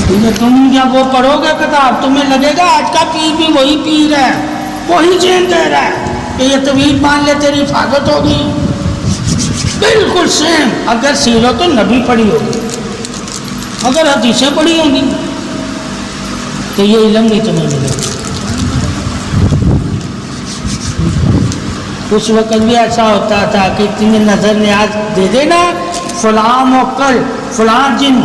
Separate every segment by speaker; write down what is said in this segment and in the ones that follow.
Speaker 1: تم جب وہ پڑھو گے کتاب تمہیں لگے گا آج کا پیر بھی وہی پیر ہے، وہی چین دے رہا ہے کہ یہ طویل مان لے تیری حفاظت ہوگی. بالکل سیم. اگر سیرت النبی پڑھی ہوگی، اگر حدیثیں پڑھی ہوں گی تو یہ علم نہیں تمہیں ملے گا. اس وقت بھی ایسا ہوتا تھا کہ تمہیں نظر نیاز دے دینا فلاں موکل فلاں جن،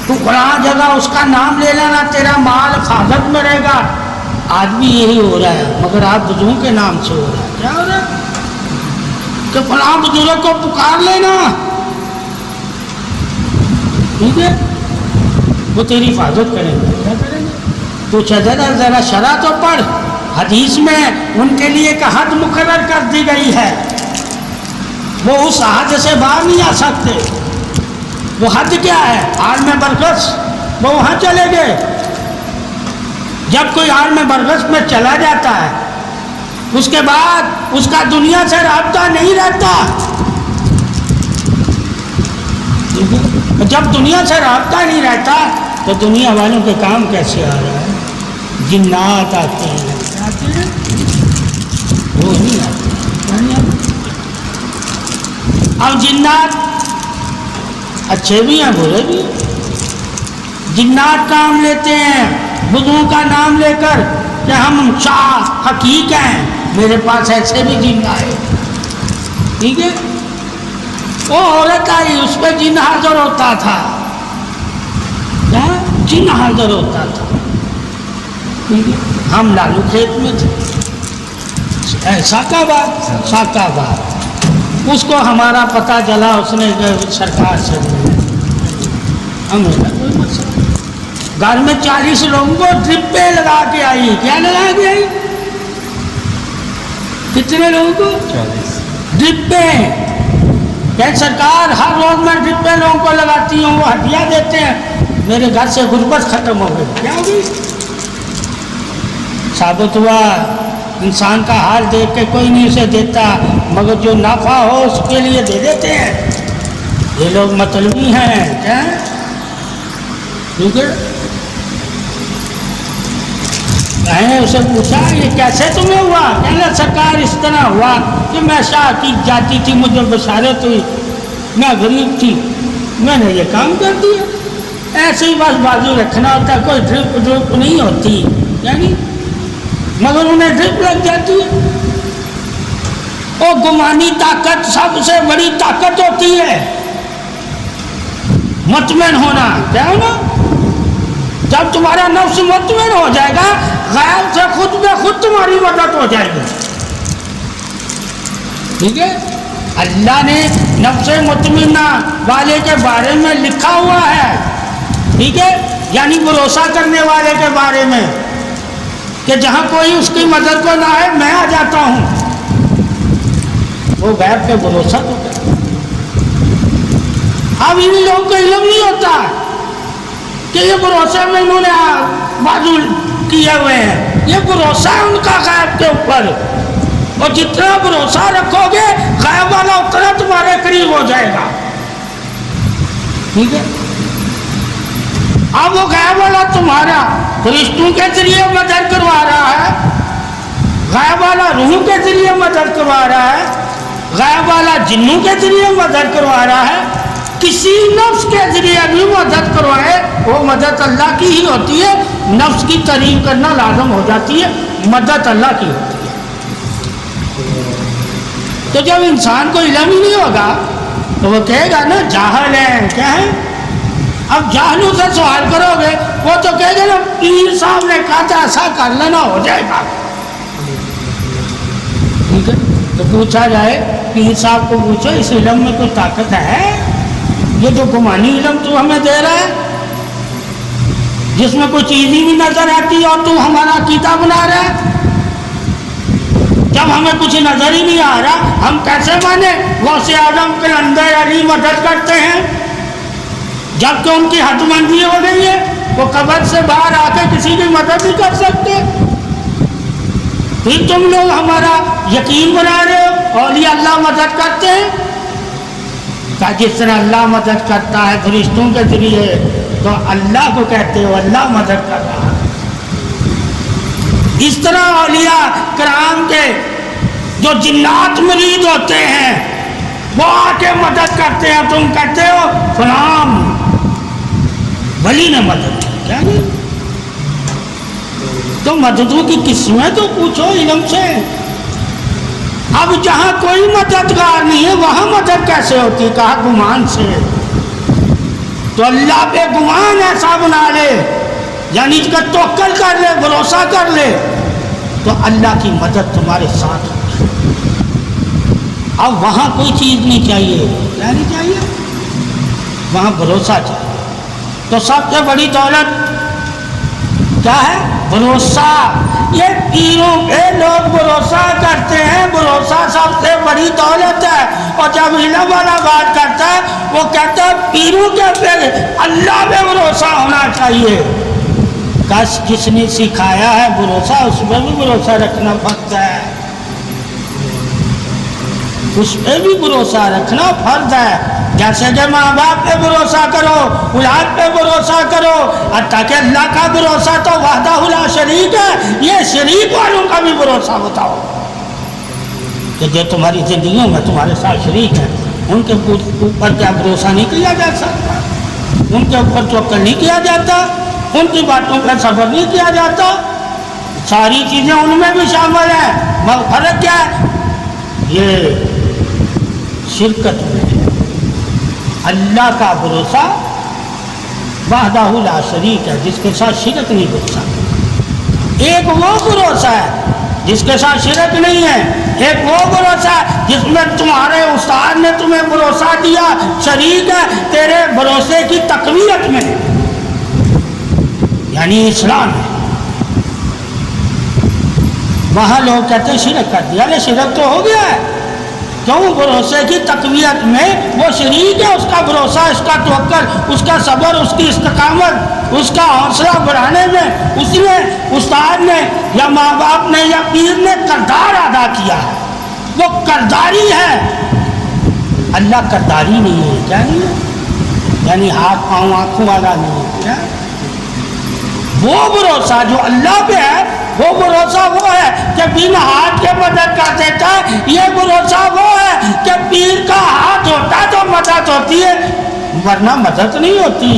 Speaker 1: تو فلاں جگہ اس کا نام لے لینا، تیرا مال حفاظت میں رہے گا. آج بھی یہی ہو رہا ہے، مگر آپ بزرگوں کے نام سے ہو رہا ہے. کیا ہو رہا ہے کہ فلاں بزرگ کو پکار لینا، ٹھیک ہے، وہ تیری حفاظت کریں گے. کیا کریں گے؟ تو ذرا شرح تو پڑھ. حدیث میں ان کے لیے ایک حد مقرر کر دی گئی ہے، وہ اس حد سے باہر نہیں آ سکتے. وہ حد کیا ہے؟ عالم برگس، وہ وہاں چلے گئے. جب کوئی عالم برگس میں چلا جاتا ہے اس کے بعد اس کا دنیا سے رابطہ نہیں رہتا. جب دنیا سے رابطہ نہیں رہتا تو دنیا والوں کے کام کیسے آ رہا ہے؟ جنات آتے ہیں، وہ نہیں آتے. اب جنات اچھے بھی ہیں برے بھی ہیں. جنات کام لیتے ہیں بزرگوں کا نام لے کر کہ ہم شاہ حقیق ہیں، میرے پاس ایسے بھی جن آئے. ٹھیک ہے، وہ عورت آئی اس پہ جن حاضر ہوتا تھا، جن حاضر ہوتا تھا. ہم لالو کھیت میں تھے، ساکا بات اس کو ہمارا پتہ چلا، اس نے سرکار سے ہمیں کوئی مسئلہ. گھر میں 40 لوگوں کو ڈرپے لگا کے آئی. کیا لگا کے آئی؟ کتنے لوگوں کو؟ 40 ڈرپے. کہ سرکار ہر روز میں ڈرپے لوگوں کو لگاتی ہوں، وہ ہڈیاں دیتے ہیں، میرے گھر سے غربت ختم ہو گئی. کیا ہوگی؟ ثابت ہوا انسان کا حال دیکھ کے کوئی نہیں اسے دیتا، مگر جو نافع ہو اس کے لیے دے دیتے ہیں. یہ لوگ مطلبی ہیں. کیا ٹھیک ہے. میں نے اسے پوچھا یہ کیسے تمہیں ہوا؟ کہنا سرکار اس طرح ہوا کہ میں شاہ کی جاتی تھی، مجھے بشارت ہوئی، میں غریب تھی، میں نے یہ کام کر دیا. ایسے ہی بس بازو رکھنا ہوتا، کوئی ڈرپ نہیں ہوتی یعنی، مگر انہیں ڈرپ لگ جاتی ہے. وہ گمانی طاقت سب سے بڑی طاقت ہوتی ہے. مطمئن ہونا. کیا ہونا؟ جب تمہارا نفس مطمئن ہو جائے گا غیب سے خود بے خود تمہاری مدد ہو جائے گی. ٹھیک ہے. اللہ نے نفس مطمئنہ والے کے بارے میں لکھا ہوا ہے. ٹھیک ہے، یعنی بھروسہ کرنے والے کے بارے میں کہ جہاں کوئی اس کی مدد کو نہ ہے میں آ جاتا ہوں. وہ غیب پہ بھروسہ تو کرتا. اب ان لوگوں کو علم نہیں ہوتا کہ یہ بھروسہ میں انہوں نے بازو کیے ہوئے ہیں. یہ بھروسہ ہے ان کا غیب کے اوپر، اور جتنا بھروسہ رکھو گے غیب والا اتنا تمہارے قریب ہو جائے گا. ٹھیک ہے. اب وہ غیب والا تمہارا فرشتوں کے ذریعے مدد کروا رہا ہے، غیب والا روحوں کے ذریعے مدد کروا رہا ہے، غیب والا جنوں کے ذریعے مدد کروا رہا ہے. کسی نفس کے ذریعے بھی مدد کروائے وہ مدد اللہ کی ہی ہوتی ہے. نفس کی تعریف کرنا لازم ہو جاتی ہے، مدد اللہ کی ہوتی ہے. تو جب انسان کو علم ہی نہیں ہوگا تو وہ کہے گا نا جاہل ہے. کیا ہے؟ اب جاہلوں سے سوال کرو گے وہ تو کہے گا نا پیر صاحب نے کہا تھا ایسا کر لینا ہو جائے گا. ٹھیک ہے. تو پوچھا جائے پیر صاحب کو پوچھو اس علم میں کوئی طاقت ہے؟ یہ جو گمانی علم تو ہمیں دے رہا ہے جس میں کوئی چیز ہی نہیں نظر آتی اور تو ہمارا عقیدہ بنا رہا ہے. جب ہمیں کچھ نظر ہی نہیں آ رہا ہم کیسے مانے غوث اعظم کے اندر علی مدد کرتے ہیں جبکہ ان کی حد بندی ہو گئی ہے؟ وہ قبر سے باہر آ کے کسی کی مدد نہیں کر سکتے. پھر تم لوگ ہمارا یقین بنا رہے ہو اولیاء اللہ مدد کرتے ہیں. جس طرح اللہ مدد کرتا ہے فرشتوں کے ذریعے تو اللہ کو کہتے ہو اللہ مدد کر رہا ہے۔ اس طرح اولیاء کرام کے جو جنات مرید ہوتے ہیں وہ آ کے مدد کرتے ہیں، تم کہتے ہو فلاں ولی نے مدد کی، کیا نہیں؟ تو مددوں کی قسمیں تو پوچھو علم سے۔ اب جہاں کوئی مددگار نہیں ہے وہاں مدد کیسے ہوتی؟ کہا گمان سے۔ تو اللہ پہ گمان ایسا بنا لے، یعنی اس کا توکل کر لے، بھروسہ کر لے، تو اللہ کی مدد تمہارے ساتھ ہوگی۔ اب وہاں کوئی چیز نہیں چاہیے، کیا نہیں چاہیے؟ وہاں بھروسہ چاہیے۔ تو سب سے بڑی دولت کیا ہے؟ بھروسہ۔ یہ پیروں پہ لوگ بھروسہ کرتے ہیں، بھروسہ سب سے بڑی دولت ہے۔ اور جب علم والا بات کرتا ہے وہ کہتا ہے پیروں کے پہ اللہ پہ بھروسہ ہونا چاہیے۔ جس نے سکھایا ہے بھروسہ اس پہ بھی بھروسہ رکھنا فرض ہے، اس پہ بھی بھروسہ رکھنا فرض ہے۔ جیسے کہ ماں باپ پہ بھروسہ کرو، اولاد پہ بھروسہ کرو، حتیٰ کہ اللہ کا بھروسہ تو وحدہ لا شریک ہے۔ یہ شریک والوں کا بھی بھروسہ بتاؤ کہ جو تمہاری زندگیوں میں تمہارے ساتھ شریک ہیں، ان کے اوپر کیا بھروسہ نہیں کیا جا سکتا؟ ان کے اوپر توکل نہیں کیا جاتا؟ ان کی باتوں پر صبر نہیں کیا جاتا؟ ساری چیزیں ان میں بھی شامل ہیں، مگر فرق کیا ہے؟ یہ شرکت میں ہے۔ اللہ کا بھروسہ وحدہ لا شریک ہے، جس کے ساتھ شرک نہیں ہو سکتا۔ ایک وہ بھروسہ ہے جس کے ساتھ شرک نہیں ہے، ایک وہ بھروسہ ہے جس میں تمہارے استاد نے تمہیں بھروسہ دیا، شریک ہے تیرے بھروسے کی تقویت میں، یعنی اسلام ہے۔ وہاں لوگ کہتے ہیں شرک کر دیا، شرک تو ہو گیا ہے، کیوں؟ بھروسے کی تقویت میں وہ شریک ہے، اس کا بھروسہ، اس کا توکل، اس کا صبر، اس کی استقامت، اس کا حوصلہ بڑھانے میں اس نے، استاد نے یا ماں باپ نے یا پیر نے کردار ادا کیا ہے، وہ کرداری ہے۔ اللہ کرداری نہیں ہے، کیا نہیں ہے؟ یعنی ہاتھ پاؤں آنکھوں والا نہیں ہے، کیا؟ وہ بھروسہ جو اللہ پہ ہے وہ بھروسہ وہ ہے کہ بن ہاتھ کے مدد کر دیتا ہے۔ یہ بھروسہ وہ ہے کہ پیر کا ہاتھ ہوتا تو مدد ہوتی ہے، ورنہ مدد نہیں ہوتی۔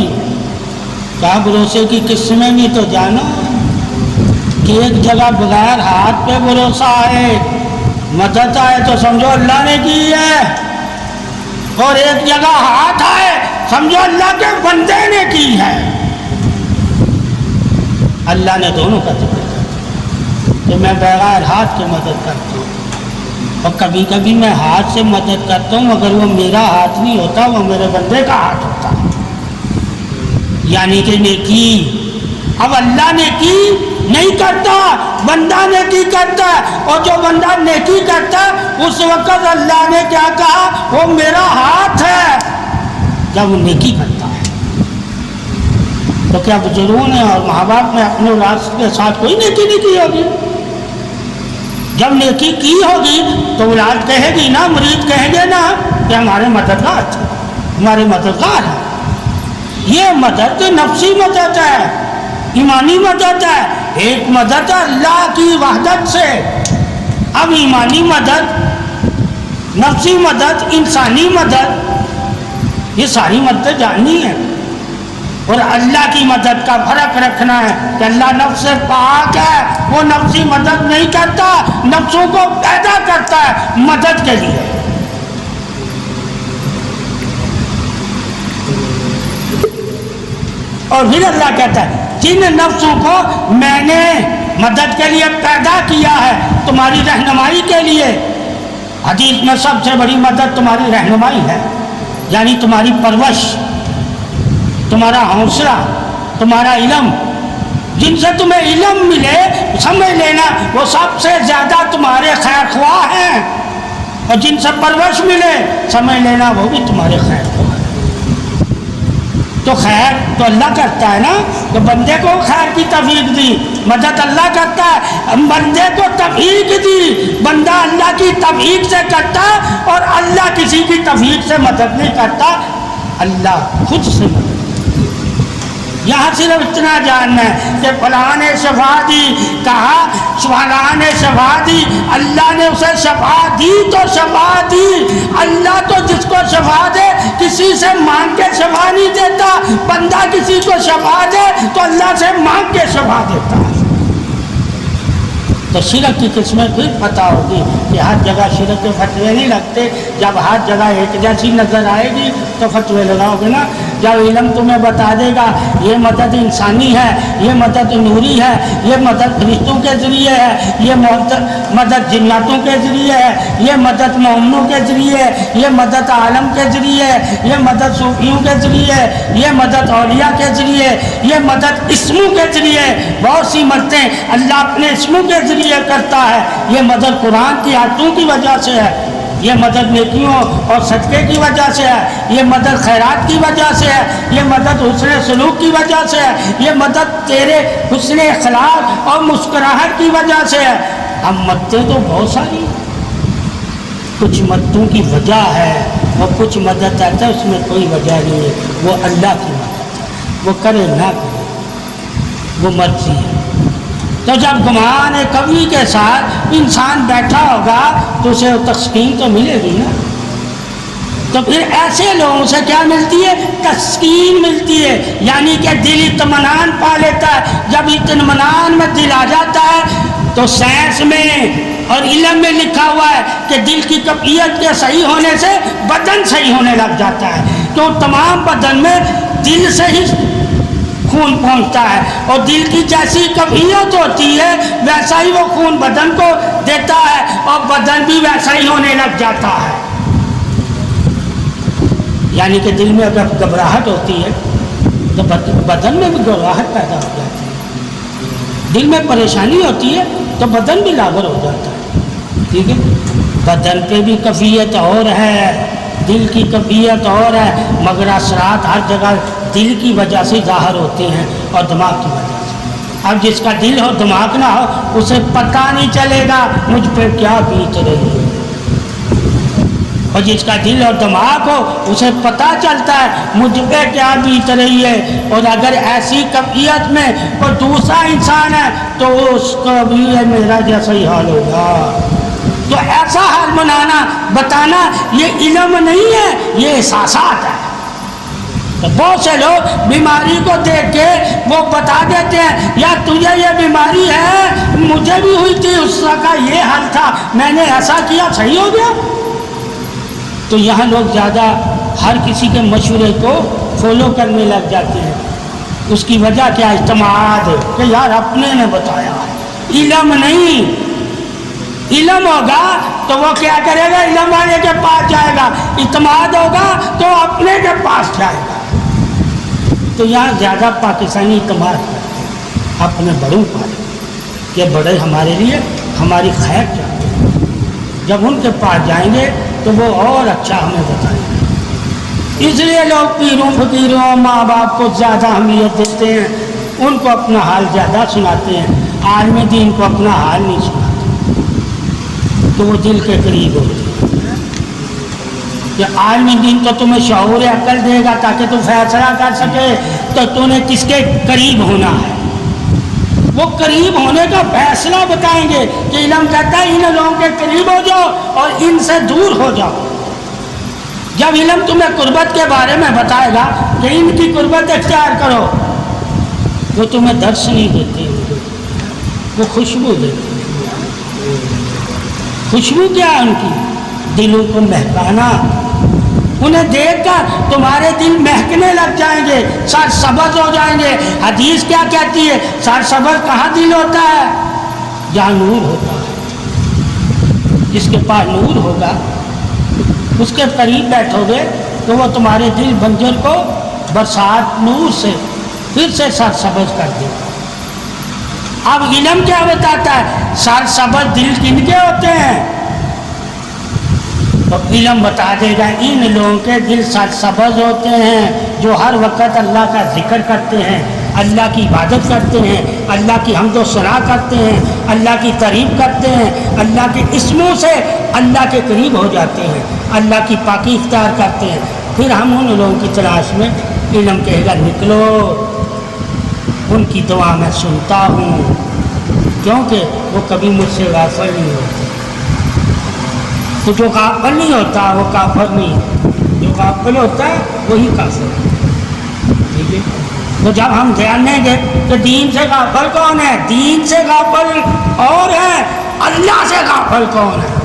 Speaker 1: کیا بھروسے کی قسمیں بھی تو جانو کہ ایک جگہ بغیر ہاتھ پہ بھروسہ آئے، مدد آئے تو سمجھو اللہ نے کی ہے، اور ایک جگہ ہاتھ آئے سمجھو اللہ کے بندے نے کی ہے۔ اللہ نے دونوں کا ذکر کیا کہ میں بغیر ہاتھ کے مدد کرتا ہوں، اور کبھی کبھی میں ہاتھ سے مدد کرتا ہوں مگر وہ میرا ہاتھ نہیں ہوتا، وہ میرے بندے کا ہاتھ ہوتا ہے، یعنی کہ نیکی۔ اب اللہ نیکی نہیں کرتا، بندہ نیکی کرتا ہے، اور جو بندہ نیکی کرتا ہے اس وقت اللہ نے کیا کہا؟ وہ میرا ہاتھ ہے، جب وہ نیکی کرتا ہے۔ تو کیا بزرگوں نے اور ماں باپ نے اپنے اولاد کے ساتھ کوئی نیکی نہیں کی ہوگی؟ جب نیکی کی ہوگی تو اولاد کہے گی نا، مرید کہیں گے نا کہ ہمارے مددگار تھے، ہمارے مددگار ہیں۔ یہ مدد نفسی مدد ہے، ایمانی مدد ہے۔ ایک مدد اللہ کی وحدت سے، اب ایمانی مدد، نفسی مدد، انسانی مدد، یہ ساری مدد جاننی ہے، اور اللہ کی مدد کا فرق رکھنا ہے کہ اللہ نفس سے پاک ہے، وہ نفسی مدد نہیں کرتا، نفسوں کو پیدا کرتا ہے مدد کے لیے۔ اور پھر اللہ کہتا ہے جن نفسوں کو میں نے مدد کے لیے پیدا کیا ہے، تمہاری رہنمائی کے لیے، حدیث میں سب سے بڑی مدد تمہاری رہنمائی ہے، یعنی تمہاری پرورش، تمہارا حوصلہ، تمہارا علم۔ جن سے تمہیں علم ملے سمجھ لینا وہ سب سے زیادہ تمہارے خیر خواہ ہیں، اور جن سے پرورش ملے سمجھ لینا وہ بھی تمہارے خیر خواہ ہیں۔ تو خیر تو اللہ کرتا ہے نا، تو بندے کو خیر کی توفیق دی، مدد اللہ کرتا ہے، بندے کو توفیق دی، بندہ اللہ کی توفیق سے کرتا ہے، اور اللہ کسی کی توفیق سے مدد نہیں کرتا، اللہ خود سے مدد۔ یہاں صرف اتنا جاننا ہے کہ فلاں نے شفا دی، کہا فلاں نے شفا دی، اللہ نے اسے شفا دی تو شفا دی۔ اللہ تو جس کو شفا دے کسی سے مانگ کے شفا نہیں دیتا، بندہ کسی کو شفا دے تو اللہ سے مانگ کے شفا دیتا ہے۔ تو شرک کی قسمیں پھر پتہ ہوگی کہ ہر جگہ شرک کے فتوے نہیں لگتے۔ جب ہر جگہ ایک جیسی نظر آئے گی تو فتوے لگاؤ گے نا۔ جب علم تمہیں بتا دے گا یہ مدد انسانی ہے، یہ مدد نوری ہے، یہ مدد فرشتوں کے ذریعے ہے، یہ مدد جناتوں کے ذریعے ہے، یہ مدد مومنوں کے ذریعے ہے، یہ مدد عالم کے ذریعے ہے، یہ مدد صوفیوں کے ذریعے ہے، یہ مدد اولیاء کے ذریعے، یہ مدد اسموں کے ذریعے، بہت سی مددیں اللہ اپنے اسموں کے ذریعے کرتا ہے، یہ مدد قرآن کی آیتوں کی وجہ سے ہے، یہ مدد نیکیوں اور صدقے کی وجہ سے ہے، یہ مدد خیرات کی وجہ سے ہے، یہ مدد حسن سلوک کی وجہ سے ہے، یہ مدد تیرے حسن اخلاق اور مسکراہٹ کی وجہ سے ہے۔ اب مددیں تو بہت ساری، کچھ مددوں کی وجہ ہے اور کچھ مدد آتا ہے اس میں کوئی وجہ نہیں ہے، وہ اللہ کی مدد ہے، وہ کرے نہ کرے وہ مرضی ہے۔ تو جب گمان قوی کے ساتھ انسان بیٹھا ہوگا تو اسے تسکین تو ملے گی نا۔ تو پھر ایسے لوگوں سے کیا ملتی ہے؟ تسکین ملتی ہے، یعنی کہ دل اطمینان پا لیتا ہے۔ جب اطمینان میں دل آ جاتا ہے تو سائنس میں اور علم میں لکھا ہوا ہے کہ دل کی کیفیت کے صحیح ہونے سے بدن صحیح ہونے لگ جاتا ہے، تو تمام بدن میں دل سے ہی خون پہنچتا ہے، اور دل کی جیسی کیفیت ہوتی ہے ویسا ہی وہ خون بدن کو دیتا ہے اور بدن بھی ویسا ہی ہونے لگ جاتا ہے۔ یعنی کہ دل میں اگر گھبراہٹ ہوتی ہے تو بدن میں بھی گھبراہٹ پیدا ہو جاتی ہے، دل میں پریشانی ہوتی ہے تو بدن بھی لاغر ہو جاتا ہے، ٹھیک ہے۔ بدن پہ بھی کیفیت اور ہے، دل کی کیفیت اور ہے، مگر اثرات ہر جگہ دل کی وجہ سے ظاہر ہوتے ہیں اور دماغ کی وجہ سے۔ اب جس کا دل ہو دماغ نہ ہو اسے پتہ نہیں چلے گا مجھ پہ کیا بیت رہی ہے، اور جس کا دل اور دماغ ہو اسے پتہ چلتا ہے مجھ پہ کیا بیت رہی ہے۔ اور اگر ایسی کیفیت میں کوئی دوسرا انسان ہے تو اس کو بھی میرا جیسا ہی حال ہوگا۔ تو ایسا حال بتانا یہ علم نہیں ہے، یہ احساسات ہے۔ تو بہت سے لوگ بیماری کو دیکھ کے وہ بتا دیتے ہیں یا تجھے یہ بیماری ہے، مجھے بھی ہوئی تھی، اس کا یہ حال تھا، میں نے ایسا کیا صحیح ہو گیا۔ تو یہاں لوگ زیادہ ہر کسی کے مشورے کو فالو کرنے لگ جاتے ہیں۔ اس کی وجہ کیا؟ اعتماد ہے کہ یار اپنے نے بتایا ہے، علم نہیں۔ علم ہوگا تو وہ کیا کرے گا؟ علم والے کے پاس جائے گا۔ اعتماد ہوگا تو اپنے کے پاس جائے گا۔ تو یہاں زیادہ پاکستانی اعتماد کرتے ہیں اپنے بڑوں پر کہ بڑے ہمارے لیے ہماری خیر چاہتے ہیں، جب ان کے پاس جائیں گے تو وہ اور اچھا ہمیں بتائیں گے۔ اس لیے لوگ پیروں فقیروں ماں باپ کو زیادہ اہمیت دیتے ہیں، ان کو اپنا حال زیادہ سناتے ہیں، عالم دین کو اپنا حال نہیں سناتے، تو وہ دل کے قریب ہوتے ہیں۔ کہ عالم دین تو تمہیں شعور عقل دے گا تاکہ تم فیصلہ کر سکے، تو تو نے کس کے قریب ہونا ہے، وہ قریب ہونے کا فیصلہ بتائیں گے کہ علم کہتا ہے ان لوگوں کے قریب ہو جاؤ اور ان سے دور ہو جاؤ۔ جب علم تمہیں قربت کے بارے میں بتائے گا کہ ان کی قربت اختیار کرو، وہ تمہیں درس نہیں دیتے، وہ خوشبو دیتے۔ خوشبو کیا ہے ان کی؟ دلوں کو مہکانا۔ انہیں دیکھ کر تمہارے دل مہکنے لگ جائیں گے، سر سبز ہو جائیں گے۔ حدیث کیا کہتی ہے؟ سر سبز کہاں دل ہوتا ہے؟ جہاں نور ہوتا ہے۔ جس کے پاس نور ہوگا اس کے قریب بیٹھو گے تو وہ تمہارے دل بنجر کو برسات نور سے پھر سے سر سبز کر دے گا۔ اب علم کیا بتاتا ہے؟ سر سبز دل کن کے ہوتے ہیں؟ تو علم بتا دے گا ان لوگوں کے دل سر سبز ہوتے ہیں جو ہر وقت اللہ کا ذکر کرتے ہیں، اللہ کی عبادت کرتے ہیں، اللہ کی حمد و ثنا کرتے ہیں، اللہ کی تعریف کرتے ہیں، اللہ کے اسموں سے اللہ کے قریب ہو جاتے ہیں، اللہ کی پاکی اختیار کرتے ہیں۔ پھر ہم ان لوگوں کی تلاش میں، علم کہے گا نکلو ان کی دعا میں سنتا ہوں، کیونکہ وہ کبھی مجھ سے غافل نہیں ہوتے۔ تو جو غافل نہیں ہوتا وہ کافر نہیں ہوتا، جو غافل ہوتا ہے وہی کافر ہے، ٹھیک ہے؟ تو جب ہم دھیان دیں گے کہ دین سے غافل کون ہے، دین سے غافل اور ہے، اللہ سے غافل کون ہے؟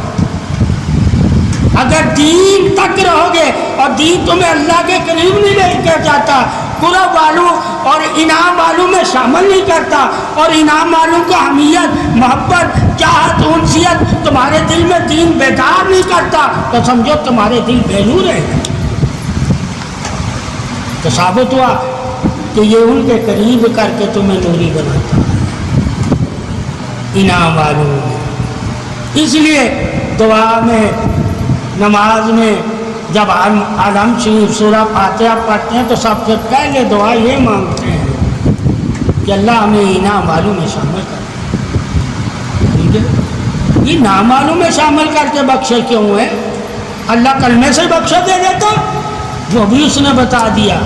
Speaker 1: اگر دین تک رہو گے اور دین تمہیں اللہ کے قریب نہیں لے کے جاتا، قرب والوں اور انعام والوں میں شامل نہیں کرتا، اور انعام والوں کو حمیت، محبت، چاہت، انسیت تمہارے دل میں دین بیدار نہیں کرتا، تو سمجھو تمہارے دل بے نور ہے۔ تو ثابت ہوا کہ یہ ان کے قریب کر کے تمہیں نوری بناتا ہے انعام والوں میں۔ اس لیے دعا میں، نماز میں جب ہم عالم شریف سورہ فاتحہ پڑھتے ہیں تو سب سے پہلے دعا یہ مانگتے ہیں کہ اللہ ہمیں انعام والوں میں شامل کر، ٹھیک ہے؟ یہ نامعلوم میں شامل کر کے بخشے کیوں ہے؟ اللہ کلمے سے بخشا دے دیتا، جو بھی اس نے بتا دیا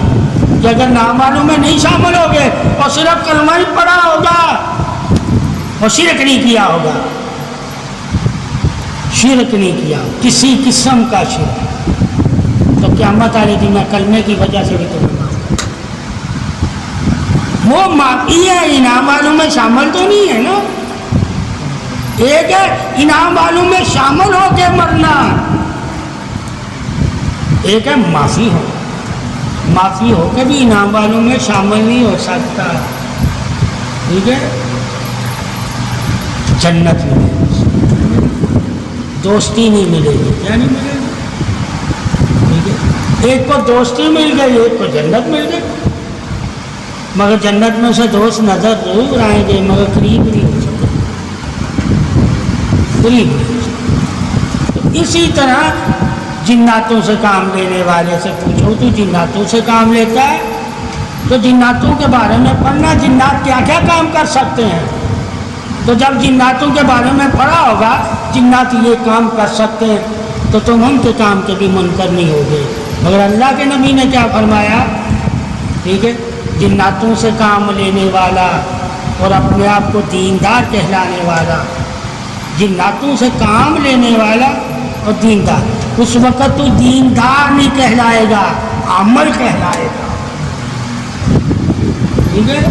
Speaker 1: کہ اگر نامعلوم میں نہیں شامل ہوگے اور صرف کلمہ ہی پڑھا ہوگا اور شرک نہیں کیا ہوگا، شرک نہیں کیا کسی قسم کا شرک، تو قیامت والے دن میں کلمے کی وجہ سے بھی تمہیں معاف کر، وہ معافی ہے، انعام والوں میں شامل تو نہیں ہے نا۔ ایک ہے انعام والوں میں شامل ہو کے مرنا، ایک ہے معافی ہو، معافی ہو کے بھی انعام والوں میں شامل نہیں ہو سکتا، ٹھیک ہے؟ جنت ملے گی، دوستی نہیں ملے گی، کیا نہیں ملے گی؟ ٹھیک ہے؟ ایک کو دوستی مل گئی، ایک کو جنت مل گئی، مگر جنت میں سے دوست نظر ضرور آئیں گے مگر قریب نہیں ہو سکتے، قریب نہیں ہو سکتے۔ تو اسی طرح جناتوں سے کام لینے والے سے پوچھو تو جناتوں سے کام لیتا ہے، تو جناتوں کے بارے میں پڑھنا، جنات کیا کیا کام کر سکتے ہیں، تو جب جناتوں کے بارے میں پڑھا ہوگا جنات یہ کام کر سکتے ہیں تو تم ان کے کام کے بھی منکر نہیں ہوگے۔ مگر اللہ کے نبی نے کیا فرمایا، ٹھیک ہے؟ جناتوں سے کام لینے والا اور اپنے آپ کو دیندار کہلانے والا، جناتوں سے کام لینے والا اور دیندار، اس وقت تو دیندار نہیں کہلائے گا، عمل کہلائے گا، ٹھیک ہے؟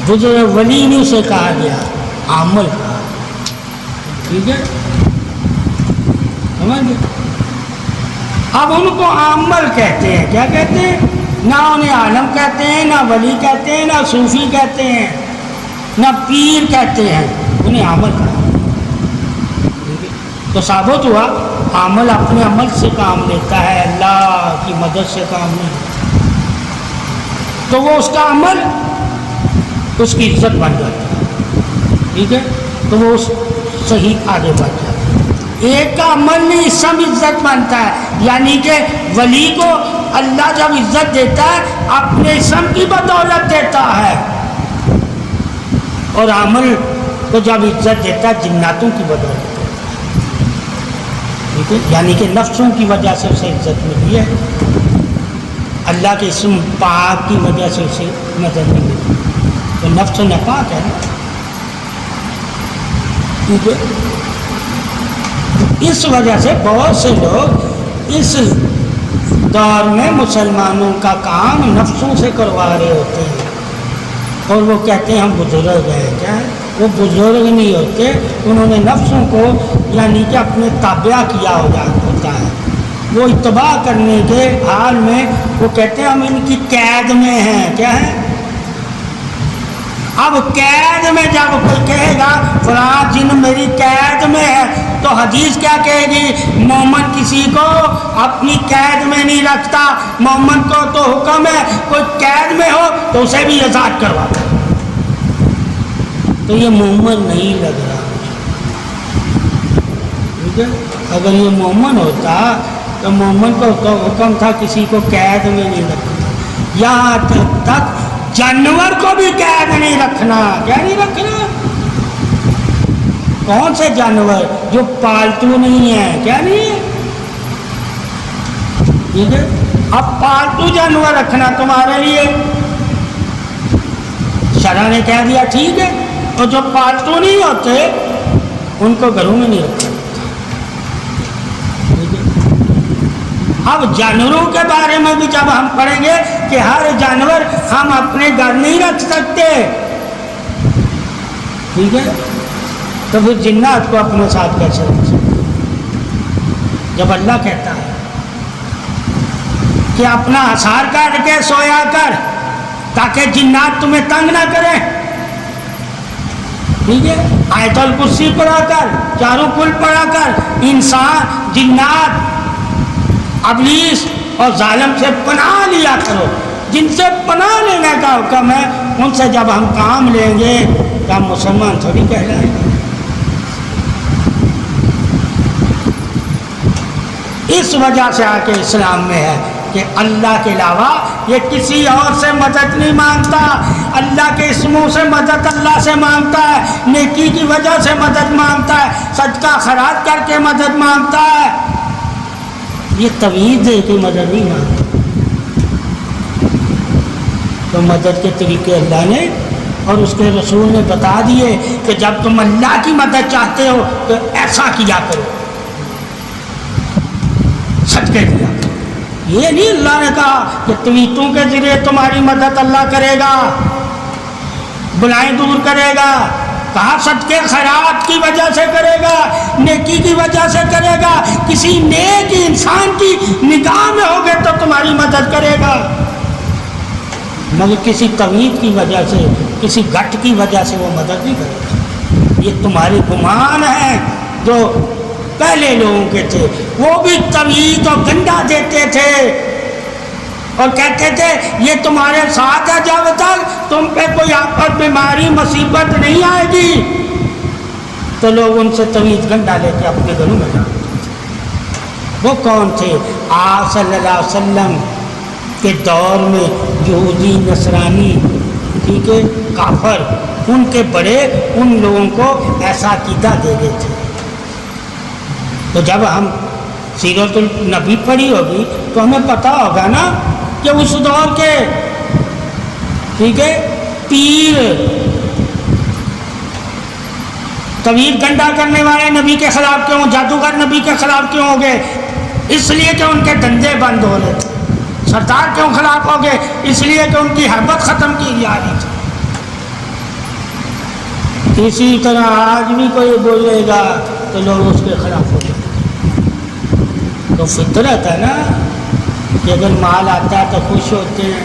Speaker 1: بزرگ ولی نہیں اسے کہا گیا، عمل کہا، ٹھیک ہے؟ سمجھ گئے؟ اب ان کو عمل کہتے ہیں، کیا کہتے ہیں؟ نہ انہیں عالم کہتے ہیں، نہ ولی کہتے ہیں، نہ صوفی کہتے ہیں، نہ پیر کہتے ہیں، انہیں عمل کہا۔ تو ثابت ہوا عمل اپنے عمل سے کام لیتا ہے، اللہ کی مدد سے کام نہیں لیتا، تو وہ اس کا عمل اس کی عزت بن جاتی ہے، ٹھیک ہے؟ تو وہ صحیح آگے بڑھ جاتا ہے۔ ایک کا عمل نہیں سب عزت بنتا ہے، یعنی کہ ولی کو اللہ جب عزت دیتا ہے اپنے اسم کی بدولت دیتا ہے، اور عمل کو جب عزت دیتا ہے جناتوں کی بدولت دیتا ہے، ٹھیک ہے؟ یعنی کہ نفسوں کی وجہ سے اسے عزت ملی ہے، اللہ کے اسم پاک کی وجہ سے اسے مدد نہیں ملی، تو نفس ناپاک ہے نا، ٹھیک ہے؟ اس وجہ سے بہت سے لوگ اس دور میں مسلمانوں کا کام نفسوں سے کروا رہے ہوتے ہیں، اور وہ کہتے ہیں ہم بزرگ ہیں، کیا ہے؟ وہ بزرگ نہیں ہوتے، انہوں نے نفسوں کو یعنی کہ اپنے تابع کیا ہوتا ہے، وہ اتباع کرنے کے حال میں وہ کہتے ہیں ہم ان کی قید میں ہیں، کیا ہے؟ اب قید میں جب کوئی کہے گا فلاں جن میری قید میں ہے، تو حدیث کیا کہے گی؟ مومن کسی کو اپنی قید میں نہیں رکھتا، مومن کو تو حکم ہے کوئی قید میں ہو تو اسے بھی آزاد کرواتا ہے، تو یہ مومن نہیں لگ رہا، ٹھیک ہے؟ اگر یہ مومن ہوتا تو مومن کو تو حکم تھا کسی کو قید میں نہیں رکھنا، یہاں تک جانور کو بھی قید نہیں رکھنا، کیا نہیں رکھنا؟ کون سے جانور؟ جو پالتو نہیں ہے، کیا نہیں ہے؟ ٹھیک ہے؟ اب پالتو جانور رکھنا تمہارے لیے شرع نے کہہ دیا ٹھیک ہے، اور جو پالتو نہیں ہوتے ان کو گھروں میں نہیں رکھا۔ اب جانوروں کے بارے میں بھی جب ہم پڑھیں گے کہ ہر جانور ہم اپنے گھر نہیں رکھ سکتے، ٹھیک ہے، تو پھر جنات کو اپنے ساتھ کیسے رکھ سکتے؟ جب اللہ کہتا ہے کہ اپنا حصار کر کے سویا کر تاکہ جنات تمہیں تنگ نہ کریں، ٹھیک ہے، آیت الکرسی پڑھا کر، چاروں کل پڑھا کر انسان، جنات، ابلیس اور ظالم سے پناہ لیا کرو۔ جن سے پناہ لینے کا حکم ہے ان سے جب ہم کام لیں گے تو ہم مسلمان تھوڑی کہلائیں گے۔ اس وجہ سے آ کے اسلام میں ہے کہ اللہ کے علاوہ یہ کسی اور سے مدد نہیں مانگتا، اللہ کے اسموں سے مدد اللہ سے مانگتا ہے، نیکی کی وجہ سے مدد مانگتا ہے، صدقہ خیرات کر کے مدد مانگتا ہے، یہ توحید دے کے مدد نہیں مانگتا۔ تو مدد کے طریقے اللہ نے اور اس کے رسول نے بتا دیے کہ جب تم اللہ کی مدد چاہتے ہو تو ایسا کیا کرو، صدقے دیا کرو۔ یہ نہیں اللہ نے کہا کہ تویتوں کے ذریعے تمہاری مدد اللہ کرے گا، بلائیں دور کرے گا، کہا صدقے خیرات کی وجہ سے کرے گا، نیکی کی وجہ سے کرے گا، کسی نیک انسان کی نگاہ میں ہوگے تو تمہاری مدد کرے گا، مگر کسی توحید کی وجہ سے، کسی گھٹ کی وجہ سے وہ مدد نہیں کرے گا۔ یہ تمہارے گمان ہیں جو پہلے لوگوں کے تھے، وہ بھی توحید اور گنڈا دیتے تھے اور کہتے تھے یہ تمہارے ساتھ ہے جب تک تم پہ کوئی آفت، بیماری، مصیبت نہیں آئے گی، تو لوگ ان سے توحید گنڈا لے کے اپنے گھروں میں جاتے تھے۔ وہ کون تھے؟ آپ صلی اللہ علیہ وسلم کے دور میں یہودی، نصرانی، ٹھیک ہے، کافر، ان کے بڑے ان لوگوں کو ایسا عقیدہ دے گئے تھے۔ تو جب ہم سیرت النبی پڑھی ہوگی تو ہمیں پتہ ہوگا نا کہ اس دور کے، ٹھیک ہے، پیر، توحید گنڈا کرنے والے نبی کے خلاف کیوں، جادوگر نبی کے خلاف کیوں ہو گئے؟ اس لیے کہ ان کے دھندے بند ہو رہے تھے۔ سردار کیوں خلاف ہو گئے؟ اس لیے کہ ان کی حربت ختم کی جا رہی تھی۔ اسی طرح آج بھی کوئی بولے گا تو لوگ اس کے خلاف ہو جائیں۔ تو فطرت ہے نا کہ اگر مال آتا ہے تو خوش ہوتے ہیں،